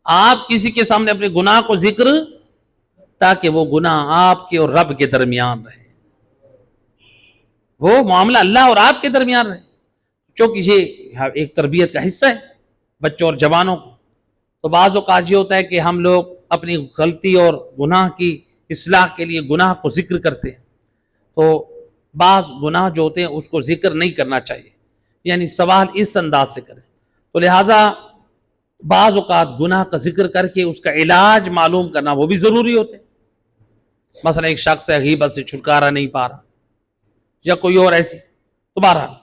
آپ کسی کے سامنے اپنے گناہ کو ذکر، تاکہ وہ گناہ آپ کے اور رب کے درمیان رہے، وہ معاملہ اللہ اور آپ کے درمیان رہے، چونکہ یہ ایک تربیت کا حصہ ہے بچوں اور جوانوں کو۔ تو بعض اوقات یہ ہوتا ہے کہ ہم لوگ اپنی غلطی اور گناہ کی اصلاح کے لیے گناہ کو ذکر کرتے ہیں، تو بعض گناہ جو ہوتے ہیں اس کو ذکر نہیں کرنا چاہیے، یعنی سوال اس انداز سے کریں۔ تو لہٰذا بعض اوقات گناہ کا ذکر کر کے اس کا علاج معلوم کرنا وہ بھی ضروری ہوتے ہیں۔ مثلا ایک شخص ہے غیبت سے چھٹکارا نہیں پا رہا یا کوئی اور ایسی، تو بہرحال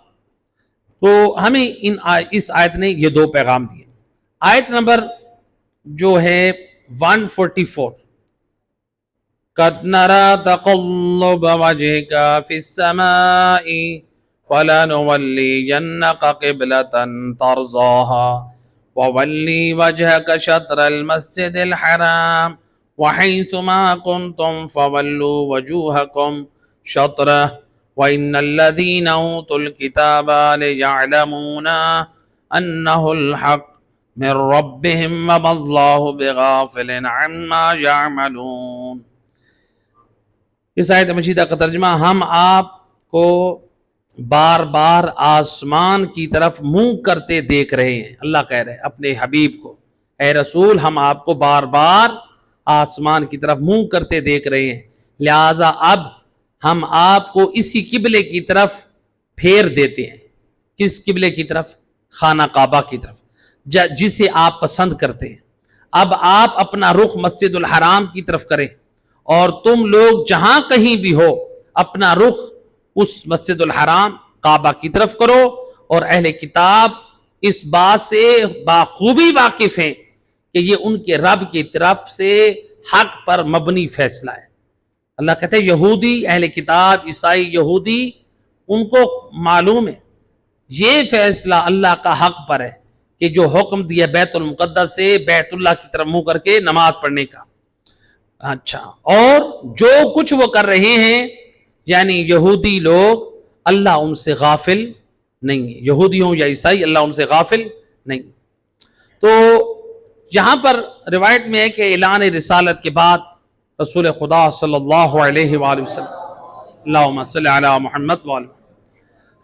تو ہمیں اس آیت نے یہ 2 پیغام دیے۔ آیت نمبر جو ہے 144. قد نرى تقلب وجهك في السماء فلنولينك قبلة ترضاها وولي وجهك شطر المسجد الحرام وحيث ما كنتم فولوا وجوهكم شطره وإن الذين أوتوا الكتاب ليعلمون أنه الحق من ربهم وما الله بغافل عما يعملون. اس آیت مجیدہ کا ترجمہ: ہم آپ کو بار بار آسمان کی طرف منہ کرتے دیکھ رہے ہیں. اللہ کہہ رہے ہیں اپنے حبیب کو، اے رسول ہم آپ کو بار بار آسمان کی طرف منہ کرتے دیکھ رہے ہیں، لہٰذا اب ہم آپ کو اسی قبلے کی طرف پھیر دیتے ہیں. کس قبلے کی طرف؟ خانہ کعبہ کی طرف، جسے آپ پسند کرتے ہیں. اب آپ اپنا رخ مسجد الحرام کی طرف کریں، اور تم لوگ جہاں کہیں بھی ہو اپنا رخ اس مسجد الحرام کعبہ کی طرف کرو. اور اہل کتاب اس بات سے بخوبی واقف ہیں کہ یہ ان کے رب کی طرف سے حق پر مبنی فیصلہ ہے. اللہ کہتے ہیں یہودی، اہل کتاب، عیسائی، یہودی، ان کو معلوم ہے یہ فیصلہ اللہ کا حق پر ہے کہ جو حکم دیا بیت المقدس سے بیت اللہ کی طرف منہ کر کے نماز پڑھنے کا. اچھا، اور جو کچھ وہ کر رہے ہیں یعنی یہودی لوگ، اللہ ان سے غافل نہیں ہے. یہودی ہوں یا عیسائی، اللہ ان سے غافل نہیں. تو یہاں پر روایت میں ہے کہ اعلان رسالت کے بعد رسول خدا صلی اللہ علیہ وآلہ وسلم، اللہم صلی علی محمد وآلہ،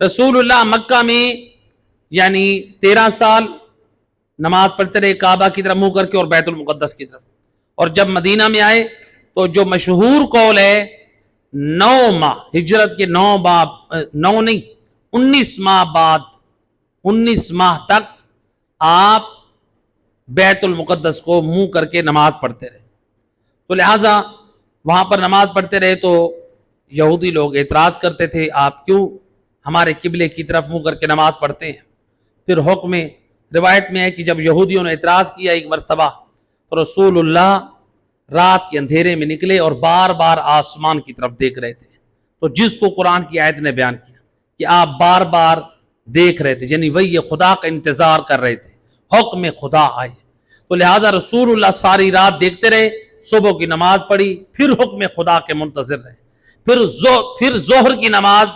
رسول اللہ مکہ میں یعنی 13 سال نماز پڑھتے رہے کعبہ کی طرف منہ کر کے اور بیت المقدس کی طرف. اور جب مدینہ میں آئے تو جو مشہور قول ہے 9 ماہ ہجرت کے 19 ماہ بعد 19 ماہ تک آپ بیت المقدس کو منہ کر کے نماز پڑھتے رہے. تو لہٰذا وہاں پر نماز پڑھتے رہے تو یہودی لوگ اعتراض کرتے تھے آپ کیوں ہمارے قبلے کی طرف منہ کر کے نماز پڑھتے ہیں. پھر حکم روایت میں ہے کہ جب یہودیوں نے اعتراض کیا ایک مرتبہ تو رسول اللہ رات کے اندھیرے میں نکلے اور بار بار آسمان کی طرف دیکھ رہے تھے. تو جس کو قرآن کی آیت نے بیان کیا کہ آپ بار بار دیکھ رہے تھے یعنی وہی خدا کا انتظار کر رہے تھے حکم خدا آئے. تو لہٰذا رسول اللہ ساری رات دیکھتے رہے، صبح کی نماز پڑھی، پھر حکم خدا کے منتظر رہے. پھر ظہر کی نماز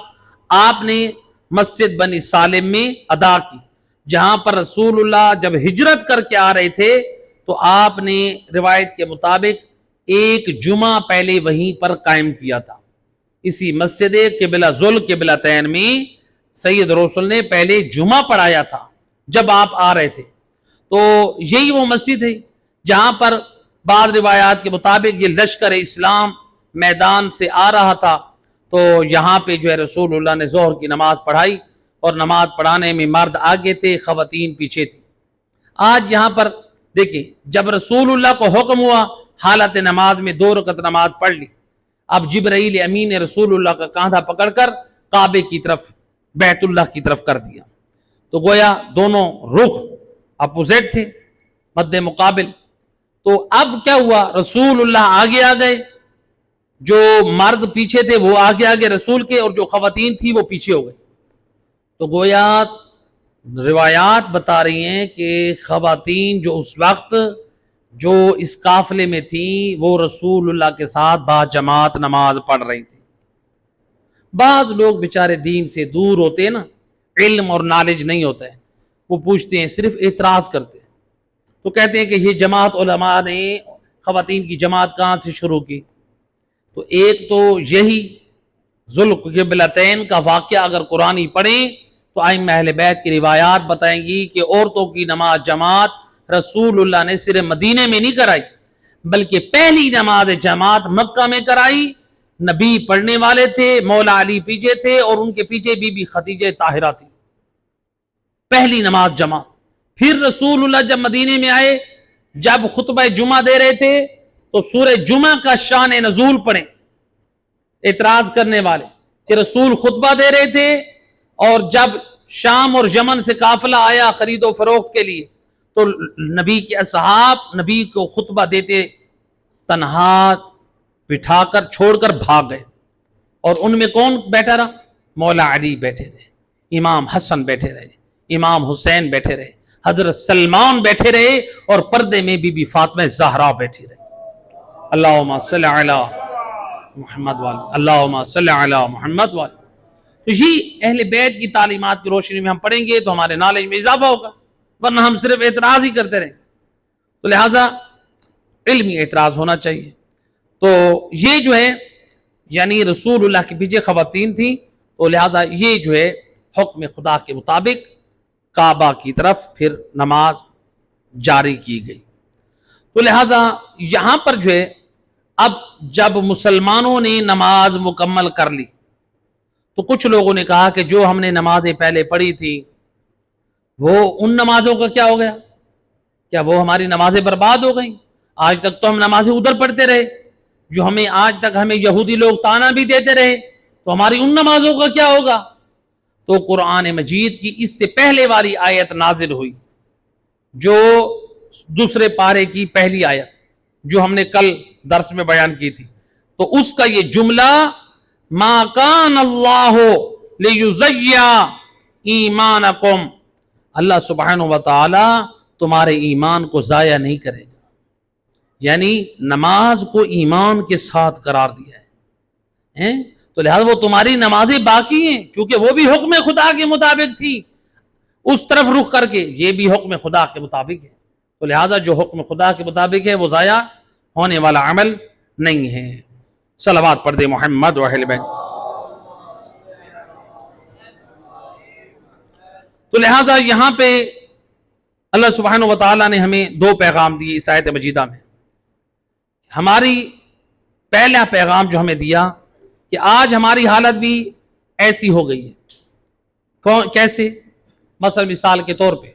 آپ نے مسجد بنی سالم میں ادا کی، جہاں پر رسول اللہ جب ہجرت کر کے آ رہے تھے تو آپ نے روایت کے مطابق ایک جمعہ پہلے وہیں پر قائم کیا تھا. اسی مسجد قبلہ ذوالقبلتین میں سید رسول نے پہلے جمعہ پڑھایا تھا جب آپ آ رہے تھے. تو یہی وہ مسجد ہے جہاں پر بعض روایات کے مطابق یہ لشکر اسلام میدان سے آ رہا تھا. تو یہاں پہ جو ہے رسول اللہ نے ظہر کی نماز پڑھائی، اور نماز پڑھانے میں مرد آگے تھے، خواتین پیچھے تھی. آج یہاں پر دیکھیں جب رسول اللہ کو حکم ہوا حالت نماز میں 2 رکعت نماز پڑھ لی، اب جبرائیل امین نے رسول اللہ کا کاندھا پکڑ کر کعبے کی طرف بیت اللہ کی طرف کر دیا. تو گویا دونوں رخ اپوزٹ تھے، مد مقابل. تو اب کیا ہوا، رسول اللہ آگے آ گئے، جو مرد پیچھے تھے وہ آگے رسول کے، اور جو خواتین تھی وہ پیچھے ہو گئی. تو گویا روایات بتا رہی ہیں کہ خواتین جو اس وقت جو اس قافلے میں تھیں وہ رسول اللہ کے ساتھ باجماعت نماز پڑھ رہی تھی. بعض لوگ بیچارے دین سے دور ہوتے ہیں نا، علم اور نالج نہیں ہوتا ہے، وہ پوچھتے ہیں، صرف اعتراض کرتے ہیں. تو کہتے ہیں کہ یہ جماعت علماء نے خواتین کی جماعت کہاں سے شروع کی. تو ایک تو یہی ذوالقبلتین کا واقعہ اگر قرآنی پڑھیں تو ائمہ اہل بیت کی روایات بتائیں گی کہ عورتوں کی نماز جماعت رسول اللہ نے صرف مدینے میں نہیں کرائی، بلکہ پہلی نماز جماعت مکہ میں کرائی. نبی پڑھنے والے تھے، مولا علی پیچھے تھے، اور ان کے پیچھے بی بی خدیجہ طاہرہ تھی. پہلی نماز جماعت. پھر رسول اللہ جب مدینے میں آئے، جب خطبہ جمعہ دے رہے تھے تو سورہ جمعہ کا شان نزول پڑھیں. اعتراض کرنے والے کہ رسول خطبہ دے رہے تھے، اور جب شام اور یمن سے قافلہ آیا خرید و فروخت کے لیے تو نبی کے اصحاب نبی کو خطبہ دیتے تنہا بٹھا کر چھوڑ کر بھاگ گئے، اور ان میں کون بیٹھا رہا؟ مولا علی بیٹھے رہے، امام حسن بیٹھے رہے، امام حسین بیٹھے رہے، حضرت سلمان بیٹھے رہے، اور پردے میں بی بی فاطمہ زہرا بیٹھی رہے۔ اللہم صلی علی محمد والی، اللہم صلی علی محمد والی۔ تو یہ اہل بیت کی تعلیمات کی روشنی میں ہم پڑھیں گے تو ہمارے نالج میں اضافہ ہوگا، ورنہ ہم صرف اعتراض ہی کرتے رہیں۔ تو لہٰذا علمی اعتراض ہونا چاہیے۔ تو یہ جو ہے یعنی رسول اللہ کے پیچھے خواتین تھیں، تو لہٰذا یہ جو ہے حکم خدا کے مطابق کعبہ کی طرف پھر نماز جاری کی گئی۔ تو لہٰذا یہاں پر جو ہے اب جب مسلمانوں نے نماز مکمل کر لی تو کچھ لوگوں نے کہا کہ جو ہم نے نمازیں پہلے پڑھی تھی وہ ان نمازوں کا کیا ہو گیا؟ کیا وہ ہماری نمازیں برباد ہو گئیں؟ آج تک تو ہم نمازیں ادھر پڑھتے رہے، جو ہمیں آج تک ہمیں یہودی لوگ تانا بھی دیتے رہے، تو ہماری ان نمازوں کا کیا ہوگا؟ تو قرآن مجید کی اس سے پہلے والی آیت نازل ہوئی، جو دوسرے پارے کی پہلی آیت جو ہم نے کل درس میں بیان کی تھی۔ تو اس کا یہ جملہ ما کان اللہ لیضیع ایمانکم، اللہ سبحانہ وتعالی تمہارے ایمان کو ضائع نہیں کرے گا، یعنی نماز کو ایمان کے ساتھ قرار دیا ہے، تو لہذا وہ تمہاری نمازیں باقی ہیں، چونکہ وہ بھی حکم خدا کے مطابق تھی، اس طرف رخ کر کے یہ بھی حکم خدا کے مطابق ہے، تو لہذا جو حکم خدا کے مطابق ہے وہ ضائع ہونے والا عمل نہیں ہے۔ صلوات پڑھ دے محمد و اہل بیت۔ تو لہذا یہاں پہ اللہ سبحانہ وتعالی نے ہمیں دو پیغام دیے اس آیت مجیدہ میں۔ ہماری پہلا پیغام جو ہمیں دیا کہ آج ہماری حالت بھی ایسی ہو گئی ہے۔ کیسے؟ مثال کے طور پہ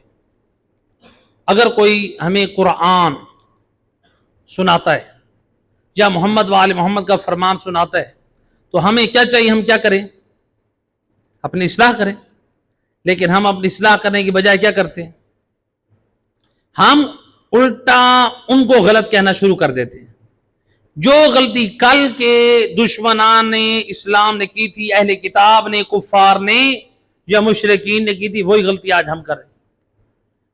اگر کوئی ہمیں قرآن سناتا ہے یا محمد وآل محمد کا فرمان سناتا ہے تو ہمیں کیا چاہیے؟ ہم کیا کریں؟ اپنی اصلاح کریں، لیکن ہم اپنی اصلاح کرنے کی بجائے کیا کرتے ہیں؟ ہم الٹا ان کو غلط کہنا شروع کر دیتے ہیں۔ جو غلطی کل کے دشمنان نے اسلام نے کی تھی، اہل کتاب نے، کفار نے یا مشرکین نے کی تھی، وہی غلطی آج ہم کر رہے ہیں۔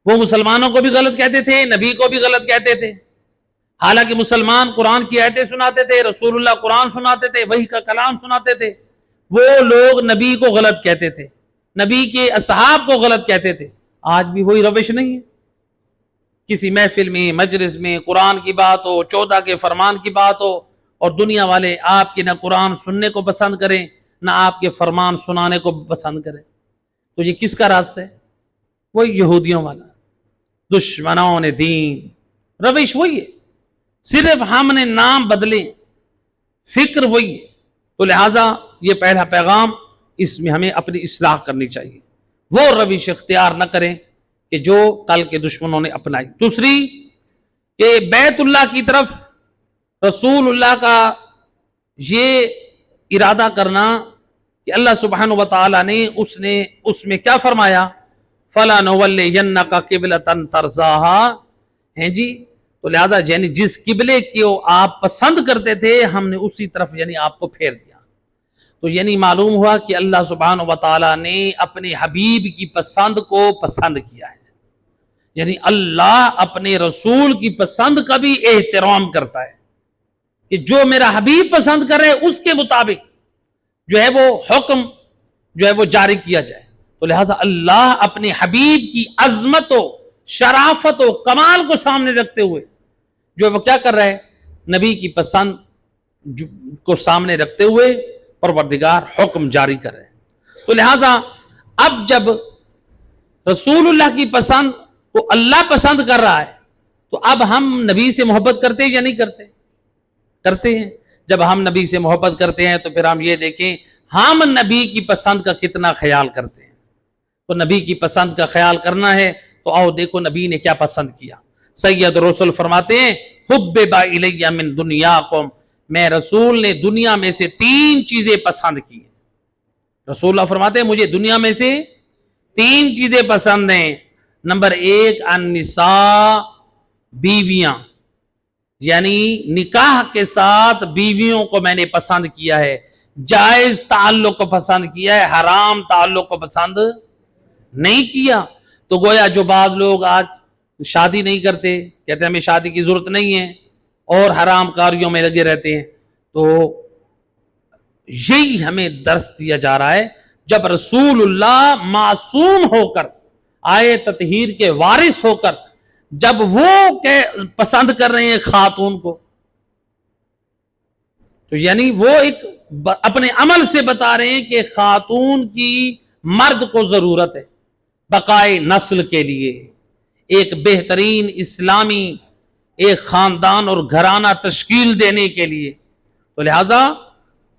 وہ مسلمانوں کو بھی غلط کہتے تھے، نبی کو بھی غلط کہتے تھے، حالانکہ مسلمان قرآن کی آیتیں سناتے تھے، رسول اللہ قرآن سناتے تھے، وحی کا کلام سناتے تھے، وہ لوگ نبی کو غلط کہتے تھے، نبی کے اصحاب کو غلط کہتے تھے۔ آج بھی وہی روش نہیں ہے؟ کسی محفل میں، مجلس میں قرآن کی بات ہو، 14 کے فرمان کی بات ہو، اور دنیا والے آپ کے نہ قرآن سننے کو پسند کریں نہ آپ کے فرمان سنانے کو پسند کریں، تو یہ کس کا راستہ ہے؟ وہی یہودیوں والا، دشمنوں نے دین، روش وہی ہے، صرف ہم نے نام بدلے، فکر وہی ہے۔ تو لہٰذا یہ پہلا پیغام، اس میں ہمیں اپنی اصلاح کرنی چاہیے، وہ روش اختیار نہ کریں کہ جو کل کے دشمنوں نے اپنائی۔ دوسری کہ بیت اللہ کی طرف رسول اللہ کا یہ ارادہ کرنا کہ اللہ سبحانہ وتعالی نے اس میں کیا فرمایا؟ فَلَنُوَلِّيَنَّكَ قِبْلَةً تَرْضَاهَا، ہیں جی، تو لہذا یعنی جس قبلے کو آپ پسند کرتے تھے ہم نے اسی طرف یعنی آپ کو پھیر دیا۔ تو یعنی معلوم ہوا کہ اللہ سبحانہ وتعالی نے اپنے حبیب کی پسند کو پسند کیا ہے، یعنی اللہ اپنے رسول کی پسند کا بھی احترام کرتا ہے کہ جو میرا حبیب پسند کرے اس کے مطابق جو ہے وہ حکم جو ہے وہ جاری کیا جائے۔ تو لہٰذا اللہ اپنے حبیب کی عظمت و شرافت و کمال کو سامنے رکھتے ہوئے جو وہ کیا کر رہا ہے؟ نبی کی پسند کو سامنے رکھتے ہوئے پروردگار حکم جاری کر رہے ہیں۔ تو لہٰذا اب جب رسول اللہ کی پسند کو اللہ پسند کر رہا ہے تو اب ہم نبی سے محبت کرتے ہیں یا نہیں کرتے؟ کرتے ہیں۔ جب ہم نبی سے محبت کرتے ہیں تو پھر ہم یہ دیکھیں ہم نبی کی پسند کا کتنا خیال کرتے ہیں۔ تو نبی کی پسند کا خیال کرنا ہے تو آؤ دیکھو نبی نے کیا پسند کیا۔ سید رسول فرماتے ہیں حبب الی من دنیاکم، میں رسول نے دنیا میں سے 3 چیزیں پسند کی ہیں۔ رسول اللہ فرماتے ہیں مجھے دنیا میں سے 3 چیزیں پسند ہیں، نمبر 1 النساء، بیویاں، یعنی نکاح کے ساتھ بیویوں کو میں نے پسند کیا ہے، جائز تعلق کو پسند کیا ہے، حرام تعلق کو پسند نہیں کیا۔ تو گویا جو بعض لوگ آج شادی نہیں کرتے، کہتے ہیں ہمیں شادی کی ضرورت نہیں ہے اور حرام کاریوں میں لگے رہتے ہیں، تو یہی ہمیں درس دیا جا رہا ہے۔ جب رسول اللہ معصوم ہو کر، آئے تطہیر کے وارث ہو کر، جب وہ پسند کر رہے ہیں خاتون کو، تو یعنی وہ ایک اپنے عمل سے بتا رہے ہیں کہ خاتون کی مرد کو ضرورت ہے بقائے نسل کے لیے، ایک بہترین اسلامی ایک خاندان اور گھرانہ تشکیل دینے کے لیے۔ تو لہذا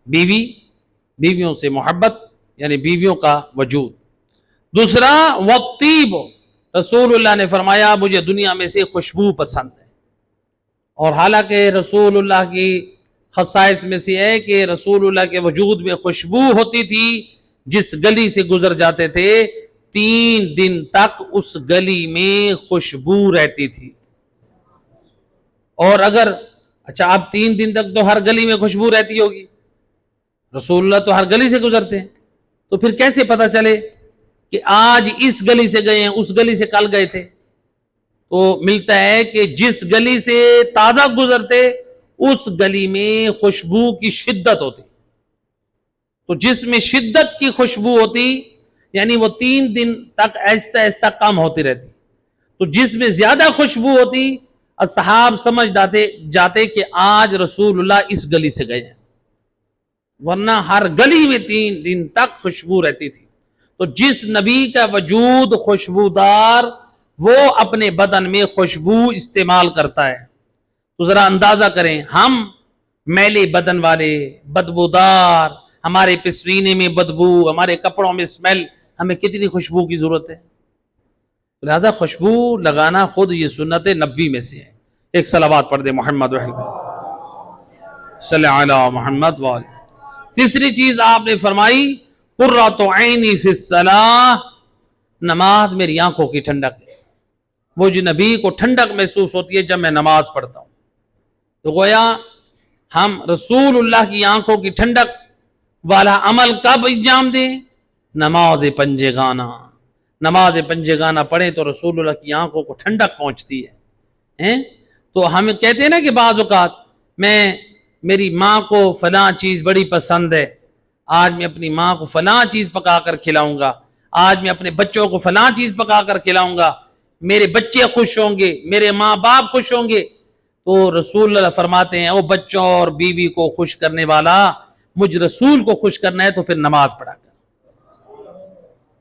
بیویوں سے محبت، یعنی بیویوں کا وجود۔ دوسرا والطیب، رسول اللہ نے فرمایا مجھے دنیا میں سے خوشبو پسند ہے، اور حالانکہ رسول اللہ کی خصائص میں سے ہے کہ رسول اللہ کے وجود میں خوشبو ہوتی تھی، جس گلی سے گزر جاتے تھے 3 دن تک اس گلی میں خوشبو رہتی تھی۔ اور اگر اچھا اب 3 دن تک تو ہر گلی میں خوشبو رہتی ہوگی، رسول اللہ تو ہر گلی سے گزرتے ہیں، تو پھر کیسے پتا چلے کہ آج اس گلی سے گئے ہیں، اس گلی سے کل گئے تھے؟ تو ملتا ہے کہ جس گلی سے تازہ گزرتے اس گلی میں خوشبو کی شدت ہوتی، تو جس میں شدت کی خوشبو ہوتی یعنی وہ 3 دن تک آہستہ آہستہ کم ہوتی رہتی، تو جس میں زیادہ خوشبو ہوتی اصحاب سمجھ جاتے کہ آج رسول اللہ اس گلی سے گئے ہیں، ورنہ ہر گلی میں 3 دن تک خوشبو رہتی تھی۔ تو جس نبی کا وجود خوشبودار، وہ اپنے بدن میں خوشبو استعمال کرتا ہے۔ تو ذرا اندازہ کریں، ہم میلے بدن والے، بدبودار، ہمارے پسینے میں بدبو، ہمارے کپڑوں میں اسمیل، ہمیں کتنی خوشبو کی ضرورت ہے؟ لہذا خوشبو لگانا خود یہ سنت نبوی میں سے ہے۔ ایک صلوات پڑھ دے محمد صلی علی محمد وآلہ۔ تیسری چیز آپ نے فرمائی قرۃ عینی فی الصلاۃ، نماز میری آنکھوں کی ٹھنڈک ہے، مجھے نبی کو ٹھنڈک محسوس ہوتی ہے جب میں نماز پڑھتا ہوں۔ تو گویا ہم رسول اللہ کی آنکھوں کی ٹھنڈک والا عمل کب انجام دیں؟ نماز پنجے گانا، نماز پنجے گانا پڑھیں تو رسول اللہ کی آنکھوں کو ٹھنڈک پہنچتی ہے۔ تو ہم کہتے ہیں نا کہ بعض اوقات میری ماں کو فلاں چیز بڑی پسند ہے، آج میں اپنی ماں کو فلاں چیز پکا کر کھلاؤں گا، آج میں اپنے بچوں کو فلاں چیز پکا کر کھلاؤں گا، میرے بچے خوش ہوں گے، میرے ماں باپ خوش ہوں گے۔ تو رسول اللہ فرماتے ہیں او بچوں اور بیوی کو خوش کرنے والا، مجھ رسول کو خوش کرنا ہے تو پھر نماز پڑھا کر۔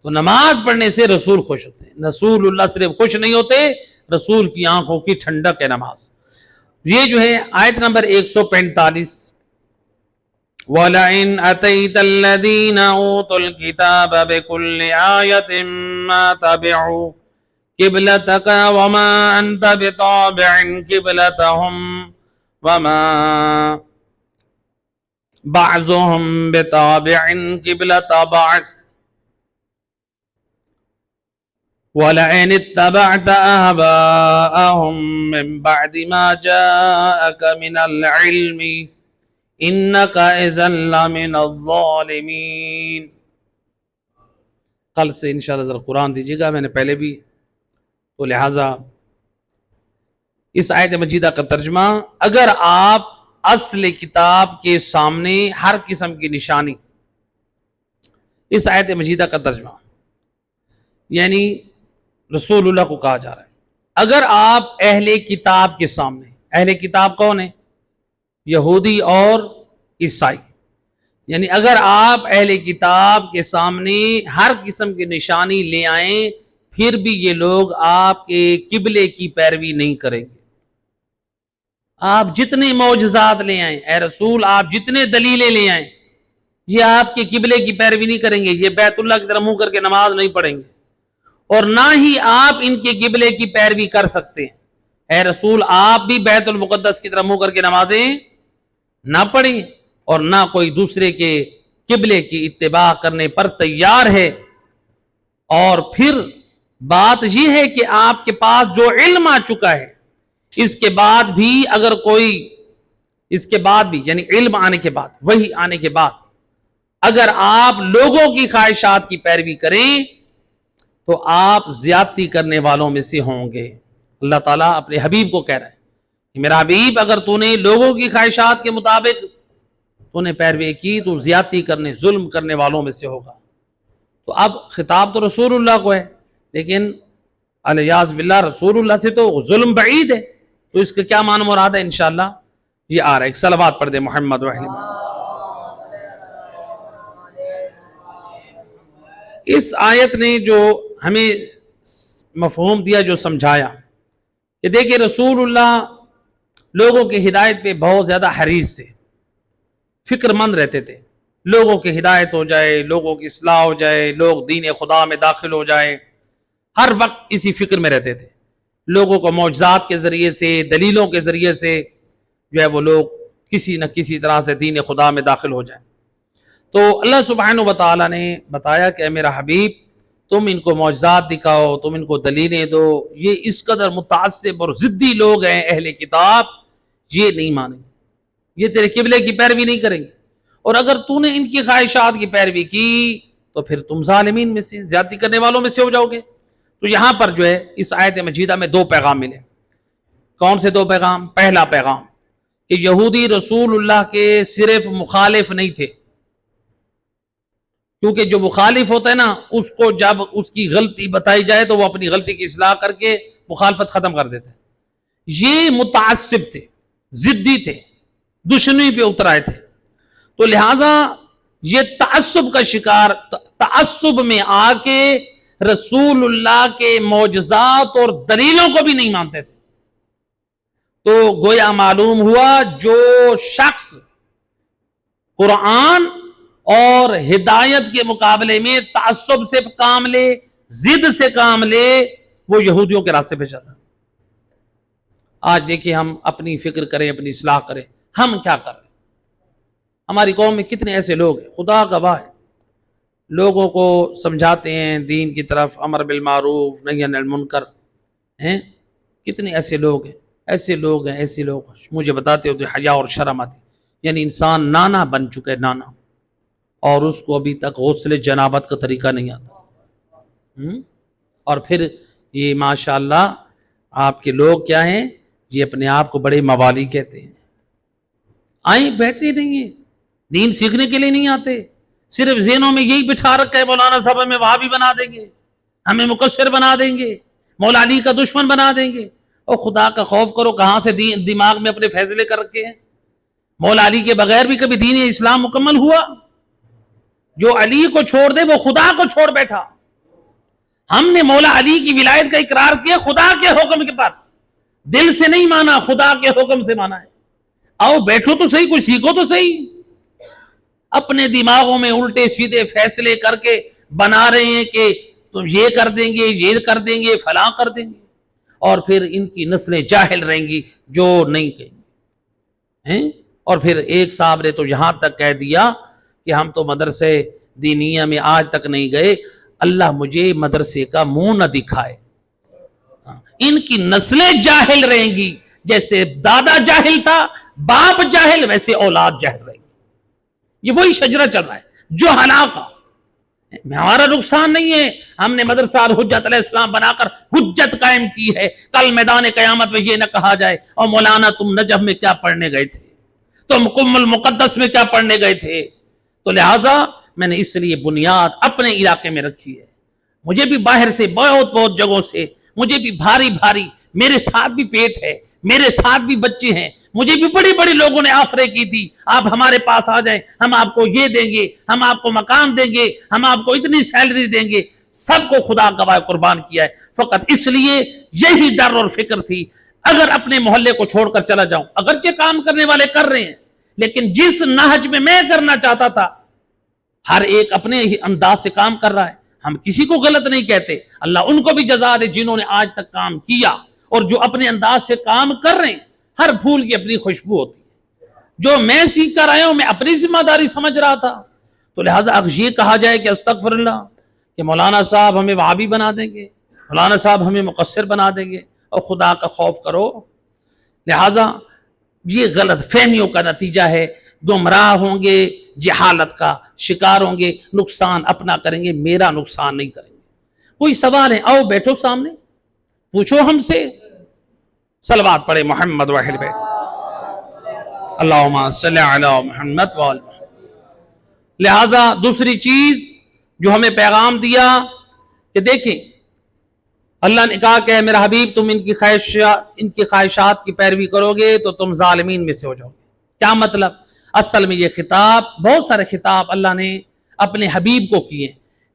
تو نماز پڑھنے سے رسول خوش ہوتے ہیں، رسول اللہ صرف خوش نہیں ہوتے، رسول کی آنکھوں کی ٹھنڈک ہے نماز۔ یہ جو ہے آیت نمبر 145، وَلَئِنْ أَتَيْتَ الَّذِينَ أُوتُوا الْكِتَابَ بِكُلِّ آيَةٍ مَا تَبِعُوا قِبْلَتَكَ وَمَا أَنْتَ بِطَابِعٍ قِبْلَتَهُمْ وَمَا بَعْضُهُمْ بِطَابِعٍ قِبْلَةَ بَعْضٍ وَلَئِنِ اتَّبَعْتَ أَهْوَاءَهُمْ مِنْ بَعْدِ مَا جَاءَكَ مِنَ الْعِلْمِ إِنَّكَ إِذًا لَمِنَ الظَّالِمِينَ۔ کل سے انشاءاللہ ذرا قرآن دیجیے گا، میں نے پہلے بھی، تو لہٰذا اس آیت مجیدہ کا ترجمہ، اگر آپ اصل کتاب کے سامنے ہر قسم کی نشانی، اس آیت مجیدہ کا ترجمہ یعنی رسول اللہ کو کہا جا رہا ہے اگر آپ اہل کتاب کے سامنے، اہل کتاب کون ہے؟ یہودی اور عیسائی، یعنی اگر آپ اہل کتاب کے سامنے ہر قسم کی نشانی لے آئیں پھر بھی یہ لوگ آپ کے قبلے کی پیروی نہیں کریں گے۔ آپ جتنے معجزات لے آئیں، اے رسول آپ جتنے دلیلیں لے آئیں، یہ آپ کے قبلے کی پیروی نہیں کریں گے، یہ بیت اللہ کی طرف منہ کر کے نماز نہیں پڑھیں گے، اور نہ ہی آپ ان کے قبلے کی پیروی کر سکتے ہیں۔ اے رسول آپ بھی بیت المقدس کی طرف منہ کر کے نمازیں نہ پڑھیں، اور نہ کوئی دوسرے کے قبلے کی اتباع کرنے پر تیار ہے۔ اور پھر بات یہ ہے کہ آپ کے پاس جو علم آ چکا ہے، اس کے بعد بھی اگر کوئی، اس کے بعد بھی یعنی علم آنے کے بعد، وہی آنے کے بعد اگر آپ لوگوں کی خواہشات کی پیروی کریں تو آپ زیادتی کرنے والوں میں سے ہوں گے۔ اللہ تعالیٰ اپنے حبیب کو کہہ رہا ہے کہ میرا حبیب، اگر تو نے لوگوں کی خواہشات کے مطابق تو نے پیروی کی تو زیادتی کرنے، ظلم کرنے والوں میں سے ہوگا۔ تو اب خطاب تو رسول اللہ کو ہے، لیکن الیاذ باللہ رسول اللہ سے تو ظلم بعید ہے، تو اس کا کیا معنی مراد ہے انشاءاللہ یہ آ رہا ہے۔ ایک صلوات پڑھ دے محمد و اہل محمد۔ اس آیت نے جو ہمیں مفہوم دیا، جو سمجھایا کہ دیکھیں رسول اللہ لوگوں کی ہدایت پہ بہت زیادہ حریص تھے، فکر مند رہتے تھے، لوگوں کی ہدایت ہو جائے، لوگوں کی اصلاح ہو جائے، لوگ دین خدا میں داخل ہو جائے، ہر وقت اسی فکر میں رہتے تھے۔ لوگوں کو معجزات کے ذریعے سے، دلیلوں کے ذریعے سے جو ہے وہ لوگ کسی نہ کسی طرح سے دین خدا میں داخل ہو جائیں۔ تو اللہ سبحانہ و تعالیٰ نے بتایا کہ اے میرا حبیب، تم ان کو معجزات دکھاؤ، تم ان کو دلیلیں دو، یہ اس قدر متعصب اور ضدی لوگ ہیں اہل کتاب، یہ نہیں مانیں گے، یہ تیرے قبلے کی پیروی نہیں کریں گے، اور اگر تو نے ان کی خواہشات کی پیروی کی تو پھر تم ظالمین میں سے، زیادتی کرنے والوں میں سے ہو جاؤ گے۔ تو یہاں پر جو ہے اس آیت مجیدہ میں دو پیغام ملے۔ کون سے دو پیغام؟ پہلا پیغام کہ یہودی رسول اللہ کے صرف مخالف نہیں تھے، کیونکہ جو مخالف ہوتا ہے نا، اس کو جب اس کی غلطی بتائی جائے تو وہ اپنی غلطی کی اصلاح کر کے مخالفت ختم کر دیتے ہیں۔ یہ متعصب تھے، ضدی تھے، دشمنی پہ اتر آئے تھے، تو لہٰذا یہ تعصب کا شکار، تعصب میں آ کے رسول اللہ کے معجزات اور دلیلوں کو بھی نہیں مانتے تھے۔ تو گویا معلوم ہوا جو شخص قرآن اور ہدایت کے مقابلے میں تعصب سے کام لے، ضد سے کام لے، وہ یہودیوں کے راستے پہ چل رہا ہے۔ آج دیکھیں ہم اپنی فکر کریں، اپنی اصلاح کریں، ہم کیا کر رہے ہیں؟ ہماری قوم میں کتنے ایسے لوگ ہیں، خدا گواہ ہے، لوگوں کو سمجھاتے ہیں دین کی طرف، امر بالمعروف نہی عن المنکر ہیں، کتنے ایسے لوگ ہیں، ایسے لوگ ہیں، ایسے لوگ مجھے بتاتے ہوتے حیا اور شرم آتی، یعنی انسان نانا بن چکا ہے، نانا، اور اس کو ابھی تک غسل جنابت کا طریقہ نہیں آتا، اور پھر یہ ماشاءاللہ آپ کے لوگ کیا ہیں، یہ اپنے آپ کو بڑے موالی کہتے ہیں، آئیں بیٹھتے نہیں ہیں، دین سیکھنے کے لیے نہیں آتے، صرف ذہنوں میں یہی بٹھا رکھا ہے مولانا صاحب ہمیں وہابی بنا دیں گے، ہمیں مقصر بنا دیں گے، مولا علی کا دشمن بنا دیں گے۔ اور خدا کا خوف کرو، کہاں سے دماغ میں اپنے فیصلے کر رکھے ہیں؟ مولا علی کے بغیر بھی کبھی دین اسلام مکمل ہوا؟ جو علی کو چھوڑ دے وہ خدا کو چھوڑ بیٹھا۔ ہم نے مولا علی کی ولایت کا اقرار کیا خدا کے حکم کے پر، دل سے نہیں مانا، خدا کے حکم سے مانا ہے۔ آؤ بیٹھو تو صحیح، کچھ سیکھو تو صحیح۔ اپنے دماغوں میں الٹے سیدھے فیصلے کر کے بنا رہے ہیں کہ تم یہ کر دیں گے، یہ کر دیں گے، فلاں کر دیں گے، اور پھر ان کی نسلیں جاہل رہیں گی جو نہیں کہیں گے۔ اور پھر ایک صاحب نے تو یہاں تک کہہ دیا کہ ہم تو مدرسے دینیہ میں آج تک نہیں گئے، اللہ مجھے مدرسے کا منہ نہ دکھائے۔ ان کی نسلیں جاہل رہیں گی، جیسے دادا جاہل تھا، باپ جاہل، ویسے اولاد جاہل رہے گی۔ یہ وہی شجرہ چل رہا ہے جو ہلاکا۔ ہمارا نقصان نہیں ہے، ہم نے مدرسہ الحجت علیہ السلام بنا کر حجت قائم کی ہے، کل میدان قیامت میں یہ نہ کہا جائے اور مولانا تم نجف میں کیا پڑھنے گئے تھے، تم قم المقدس میں کیا پڑھنے گئے تھے۔ تو لہٰذا میں نے اس لیے بنیاد اپنے علاقے میں رکھی ہے۔ مجھے بھی باہر سے بہت جگہوں سے، مجھے بھی بھاری، میرے ساتھ بھی پیٹ ہے، میرے ساتھ بھی بچے ہیں، مجھے بھی بڑی لوگوں نے آفریں کی تھی، آپ ہمارے پاس آ جائیں، ہم آپ کو یہ دیں گے، ہم آپ کو مکان دیں گے، ہم آپ کو اتنی سیلری دیں گے۔ سب کو خدا گواہ قربان کیا ہے، فقط اس لیے یہی ڈر اور فکر تھی، اگر اپنے محلے کو چھوڑ کر چلا جاؤں، اگرچہ کام کرنے والے کر رہے ہیں، لیکن جس نہج میں کرنا چاہتا تھا، ہر ایک اپنے انداز سے کام کر رہا ہے، ہم کسی کو غلط نہیں کہتے، اللہ ان کو بھی جزا دے جنہوں نے آج تک کام کیا، اور جو اپنے انداز سے کام کر رہے ہیں، ہر پھول کی اپنی خوشبو ہوتی ہے۔ جو میں سیکھ کر آیا ہوں، میں اپنی ذمہ داری سمجھ رہا تھا، تو لہٰذا اگر یہ کہا جائے کہ استغفر اللہ، کہ مولانا صاحب ہمیں وہابی بنا دیں گے، مولانا صاحب ہمیں مقصر بنا دیں گے، اور خدا کا خوف کرو. لہٰذا یہ غلط فہمیوں کا نتیجہ ہے، گمراہ ہوں گے، جہالت کا شکار ہوں گے، نقصان اپنا کریں گے، میرا نقصان نہیں کریں گے. کوئی سوال ہے؟ آؤ بیٹھو سامنے، پوچھو ہم سے. صلوات پڑھے محمد و اہل بیت. اللہم صلی علی محمد و آل محمد. لہٰذا دوسری چیز جو ہمیں پیغام دیا کہ دیکھیں اللہ نے کہا کہ اے میرا حبیب تم ان کی خواہشات کی پیروی کرو گے تو تم ظالمین میں سے ہو جاؤ گے. کیا مطلب؟ اصل میں یہ خطاب، بہت سارے خطاب اللہ نے اپنے حبیب کو کیے،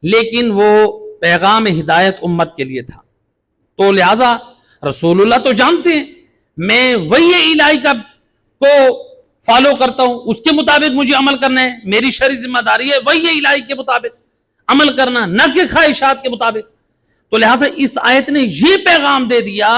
لیکن وہ پیغام ہدایت امت کے لیے تھا. تو لہٰذا رسول اللہ تو جانتے ہیں میں وحی الہی کو فالو کرتا ہوں، اس کے مطابق مجھے عمل کرنا ہے، میری شرعی ذمہ داری ہے وحی الہی کے مطابق عمل کرنا، نہ کہ خواہشات کے مطابق. تو لہذا اس آیت نے یہ پیغام دے دیا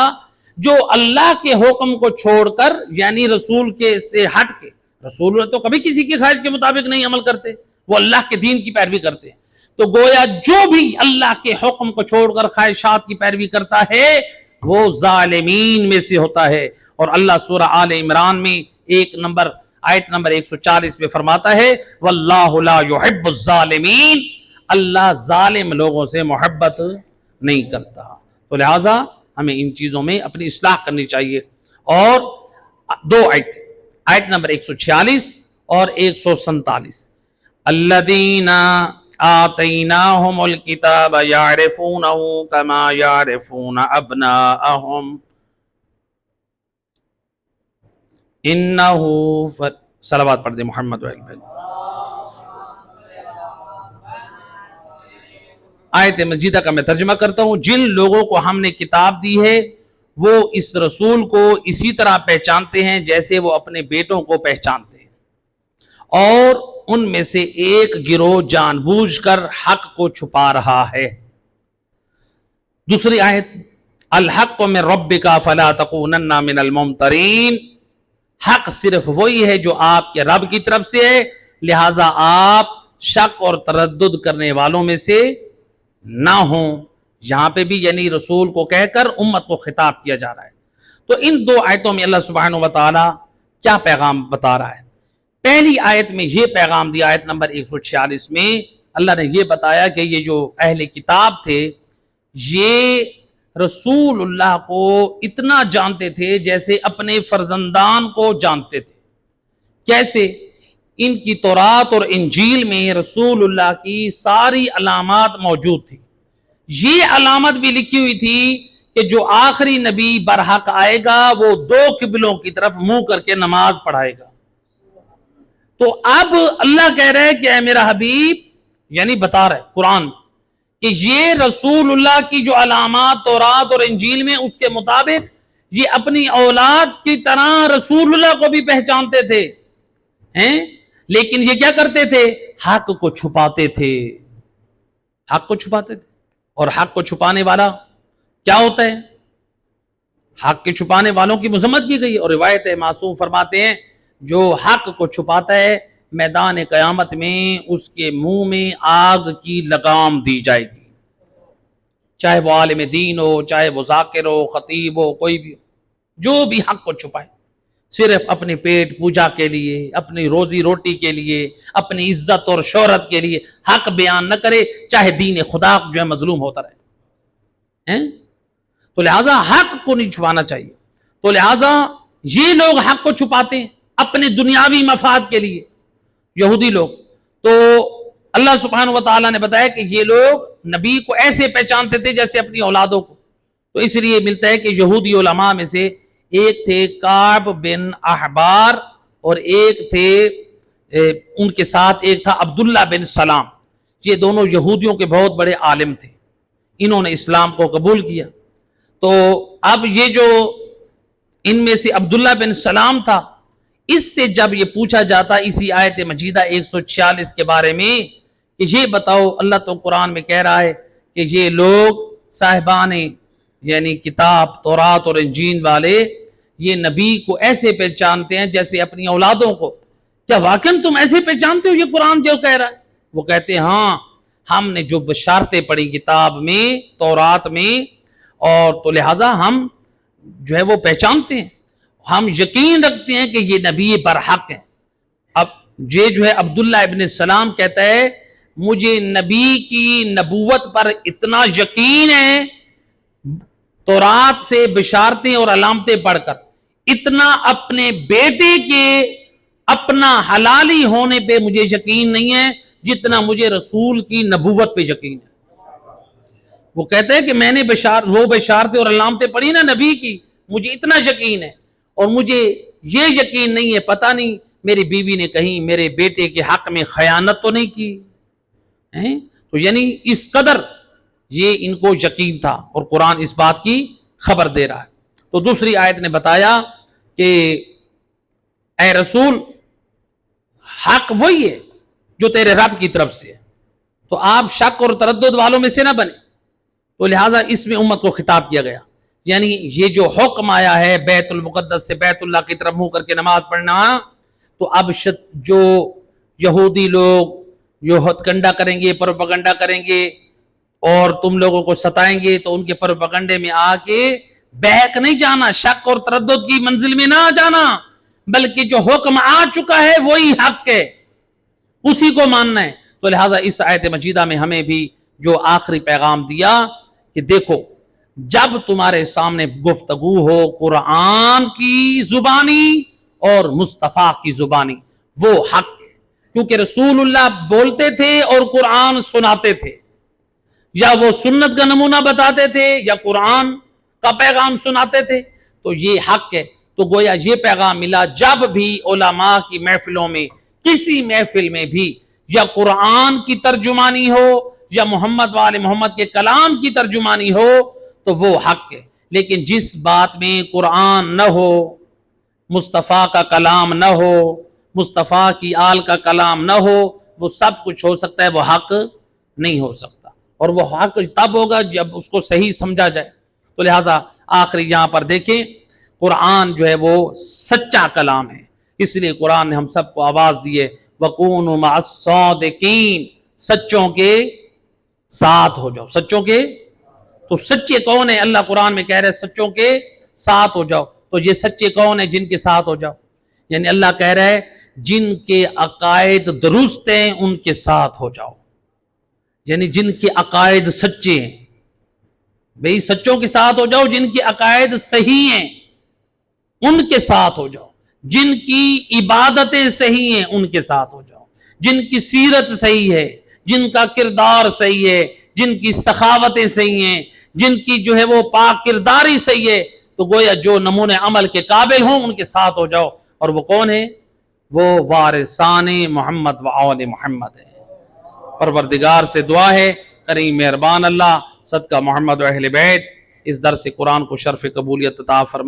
جو اللہ کے حکم کو چھوڑ کر، یعنی رسول کے سے ہٹ کے، رسول اللہ تو کبھی کسی کی خواہش کے مطابق نہیں عمل کرتے، وہ اللہ کے دین کی پیروی کرتے ہیں. تو گویا جو بھی اللہ کے حکم کو چھوڑ کر خواہشات کی پیروی کرتا ہے وہ ظالمین میں سے ہوتا ہے. اور اللہ سورہ آل عمران میں آیت نمبر 140 پہ فرماتا ہے واللہ لا يحب الظالمین، اللہ ظالم لوگوں سے محبت نہیں کرتا. تو لہٰذا ہمیں ان چیزوں میں اپنی اصلاح کرنی چاہیے. اور دو آیت نمبر 146 اور 147 الذین آتیناہم الکتاب یعرفونہ کما یعرفون ابناءہم انہو صلوات پڑھ دے محمد و اہل بیت. آیت مجیدہ کا میں ترجمہ کرتا ہوں. جن لوگوں کو ہم نے کتاب دی ہے وہ اس رسول کو اسی طرح پہچانتے ہیں جیسے وہ اپنے بیٹوں کو پہچانتے ہیں، اور ان میں سے ایک گروہ جان بوجھ کر حق کو چھپا رہا ہے. دوسری آیت الحق من ربک فلا تکونن من الممترین، حق صرف وہی ہے جو آپ کے رب کی طرف سے ہے، لہٰذا آپ شک اور تردد کرنے والوں میں سے نہ ہوں. یہاں پہ بھی یعنی رسول کو کہہ کر امت کو خطاب کیا جا رہا ہے. تو ان دو آیتوں میں اللہ سبحانہ و تعالی کیا پیغام بتا رہا ہے؟ پہلی آیت میں یہ پیغام دیا، آیت نمبر 146 میں اللہ نے یہ بتایا کہ یہ جو اہل کتاب تھے یہ رسول اللہ کو اتنا جانتے تھے جیسے اپنے فرزندان کو جانتے تھے. کیسے؟ ان کی تورات اور انجیل میں رسول اللہ کی ساری علامات موجود تھی. یہ علامت بھی لکھی ہوئی تھی کہ جو آخری نبی برحق آئے گا وہ 2 قبلوں کی طرف منہ کر کے نماز پڑھائے گا. تو اب اللہ کہہ رہے کہ اے میرا حبیب، یعنی بتا رہے قرآن میں کہ یہ رسول اللہ کی جو علامات تورات اور انجیل میں اس کے مطابق یہ اپنی اولاد کی طرح رسول اللہ کو بھی پہچانتے تھے، لیکن یہ کیا کرتے تھے؟ حق کو چھپاتے تھے. حق کو چھپاتے تھے. اور حق کو چھپانے والا کیا ہوتا ہے؟ حق کے چھپانے والوں کی مذمت کی گئی. اور روایت معصوم فرماتے ہیں جو حق کو چھپاتا ہے میدان قیامت میں اس کے منہ میں آگ کی لگام دی جائے گی، چاہے وہ عالم دین ہو، چاہے وہ ذاکر ہو، خطیب ہو، کوئی بھی ہو، جو بھی حق کو چھپائے صرف اپنے پیٹ پوجا کے لیے، اپنی روزی روٹی کے لیے، اپنی عزت اور شہرت کے لیے حق بیان نہ کرے، چاہے دین خدا جو ہے مظلوم ہوتا رہے. تو لہٰذا حق کو نہیں چھپانا چاہیے. تو لہٰذا یہ لوگ حق کو چھپاتے ہیں اپنے دنیاوی مفاد کے لیے، یہودی لوگ. تو اللہ سبحانہ و تعالیٰ نے بتایا کہ یہ لوگ نبی کو ایسے پہچانتے تھے جیسے اپنی اولادوں کو. تو اس لیے ملتا ہے کہ یہودی علماء میں سے ایک تھے کعب بن احبار اور ایک تھے ان کے ساتھ ایک تھا عبداللہ بن سلام. یہ دونوں یہودیوں کے بہت بڑے عالم تھے، انہوں نے اسلام کو قبول کیا. تو اب یہ جو ان میں سے عبداللہ بن سلام تھا، اس سے جب یہ پوچھا جاتا اسی آیت مجیدہ 146 کے بارے میں کہ یہ بتاؤ، اللہ تو قرآن میں کہہ رہا ہے کہ یہ لوگ صاحبان یعنی کتاب تورات اور انجیل والے یہ نبی کو ایسے پہچانتے ہیں جیسے اپنی اولادوں کو، کیا واقعی تم ایسے پہچانتے ہو یہ قرآن جو کہہ رہا ہے؟ وہ کہتے ہیں ہاں، ہم نے جو بشارتیں پڑھی کتاب میں تورات میں اور تو لہٰذا ہم جو ہے وہ پہچانتے ہیں، ہم یقین رکھتے ہیں کہ یہ نبی برحق ہیں۔ اب یہ جو ہے عبداللہ ابن سلام کہتا ہے مجھے نبی کی نبوت پر اتنا یقین ہے، تورات سے بشارتیں اور علامتیں پڑھ کر، اتنا اپنے بیٹے کے اپنا حلالی ہونے پہ مجھے یقین نہیں ہے جتنا مجھے رسول کی نبوت پہ یقین ہے۔ وہ کہتے ہیں کہ میں نے وہ بشارتیں اور علامتیں پڑھی نا نبی کی، مجھے اتنا یقین ہے، اور مجھے یہ یقین نہیں ہے پتہ نہیں میری بیوی نے کہیں میرے بیٹے کے حق میں خیانت تو نہیں کی۔ تو یعنی اس قدر یہ ان کو یقین تھا، اور قرآن اس بات کی خبر دے رہا ہے۔ تو دوسری آیت نے بتایا کہ اے رسول حق وہی ہے جو تیرے رب کی طرف سے ہے، تو آپ شک اور تردد والوں میں سے نہ بنے۔ تو لہٰذا اس میں امت کو خطاب کیا گیا، یعنی یہ جو حکم آیا ہے بیت المقدس سے بیت اللہ کی طرف منہ کر کے نماز پڑھنا، تو اب جو یہودی لوگ جو ہتھ کنڈا کریں گے، پروپیگنڈا کریں گے اور تم لوگوں کو ستائیں گے، تو ان کے پروپیگنڈے میں آ کے بہک نہیں جانا، شک اور تردد کی منزل میں نہ آ جانا، بلکہ جو حکم آ چکا ہے وہی حق ہے، اسی کو ماننا ہے۔ تو لہٰذا اس آیت مجیدہ میں ہمیں بھی جو آخری پیغام دیا کہ دیکھو جب تمہارے سامنے گفتگو ہو قرآن کی زبانی اور مصطفیٰ کی زبانی، وہ حق ہے، کیونکہ رسول اللہ بولتے تھے اور قرآن سناتے تھے، یا وہ سنت کا نمونہ بتاتے تھے یا قرآن کا پیغام سناتے تھے، تو یہ حق ہے۔ تو گویا یہ پیغام ملا جب بھی علماء کی محفلوں میں، کسی محفل میں بھی یا قرآن کی ترجمانی ہو یا محمد وآل محمد کے کلام کی ترجمانی ہو تو وہ حق ہے، لیکن جس بات میں قرآن نہ ہو، مصطفیٰ کا کلام نہ ہو، مصطفیٰ کی آل کا کلام نہ ہو، وہ سب کچھ ہو سکتا ہے، وہ حق نہیں ہو سکتا، اور وہ حق تب ہوگا جب اس کو صحیح سمجھا جائے۔ تو لہٰذا آخری یہاں پر دیکھیں قرآن جو ہے وہ سچا کلام ہے، اس لیے قرآن نے ہم سب کو آواز دی ہے وَقُونُوا مَعَ الصَّادِقِينَ، سچوں کے ساتھ ہو جاؤ، سچوں کے۔ تو سچے کون ہیں؟ اللہ قرآن میں کہہ رہے ہیں سچوں کے ساتھ ہو جاؤ۔ تو یہ سچے کون ہیں جن کے ساتھ ہو جاؤ؟ یعنی اللہ کہہ رہا ہے جن کے عقائد درست ہیں ان کے ساتھ ہو جاؤ، یعنی جن کے عقائد سچے ہیں، بھئی سچوں کے ساتھ ہو جاؤ، جن کے عقائد صحیح ہیں ان کے ساتھ ہو جاؤ، جن کی عبادتیں صحیح ہیں ان کے ساتھ ہو جاؤ، جن کی سیرت صحیح ہے، جن کا کردار صحیح ہے، جن کی سخاوتیں صحیح ہیں، جن کی جو ہے وہ پاک کرداری صحیح ہے، تو گویا جو نمونے عمل کے قابل ہوں ان کے ساتھ ہو جاؤ۔ اور وہ کون ہے؟ وہ وارثان محمد و آل محمد ہے۔ پروردگار سے دعا ہے کریم مہربان اللہ صدقہ محمد و اہل بیت اس درس قرآن کو شرف قبولیت عطا فرمائے۔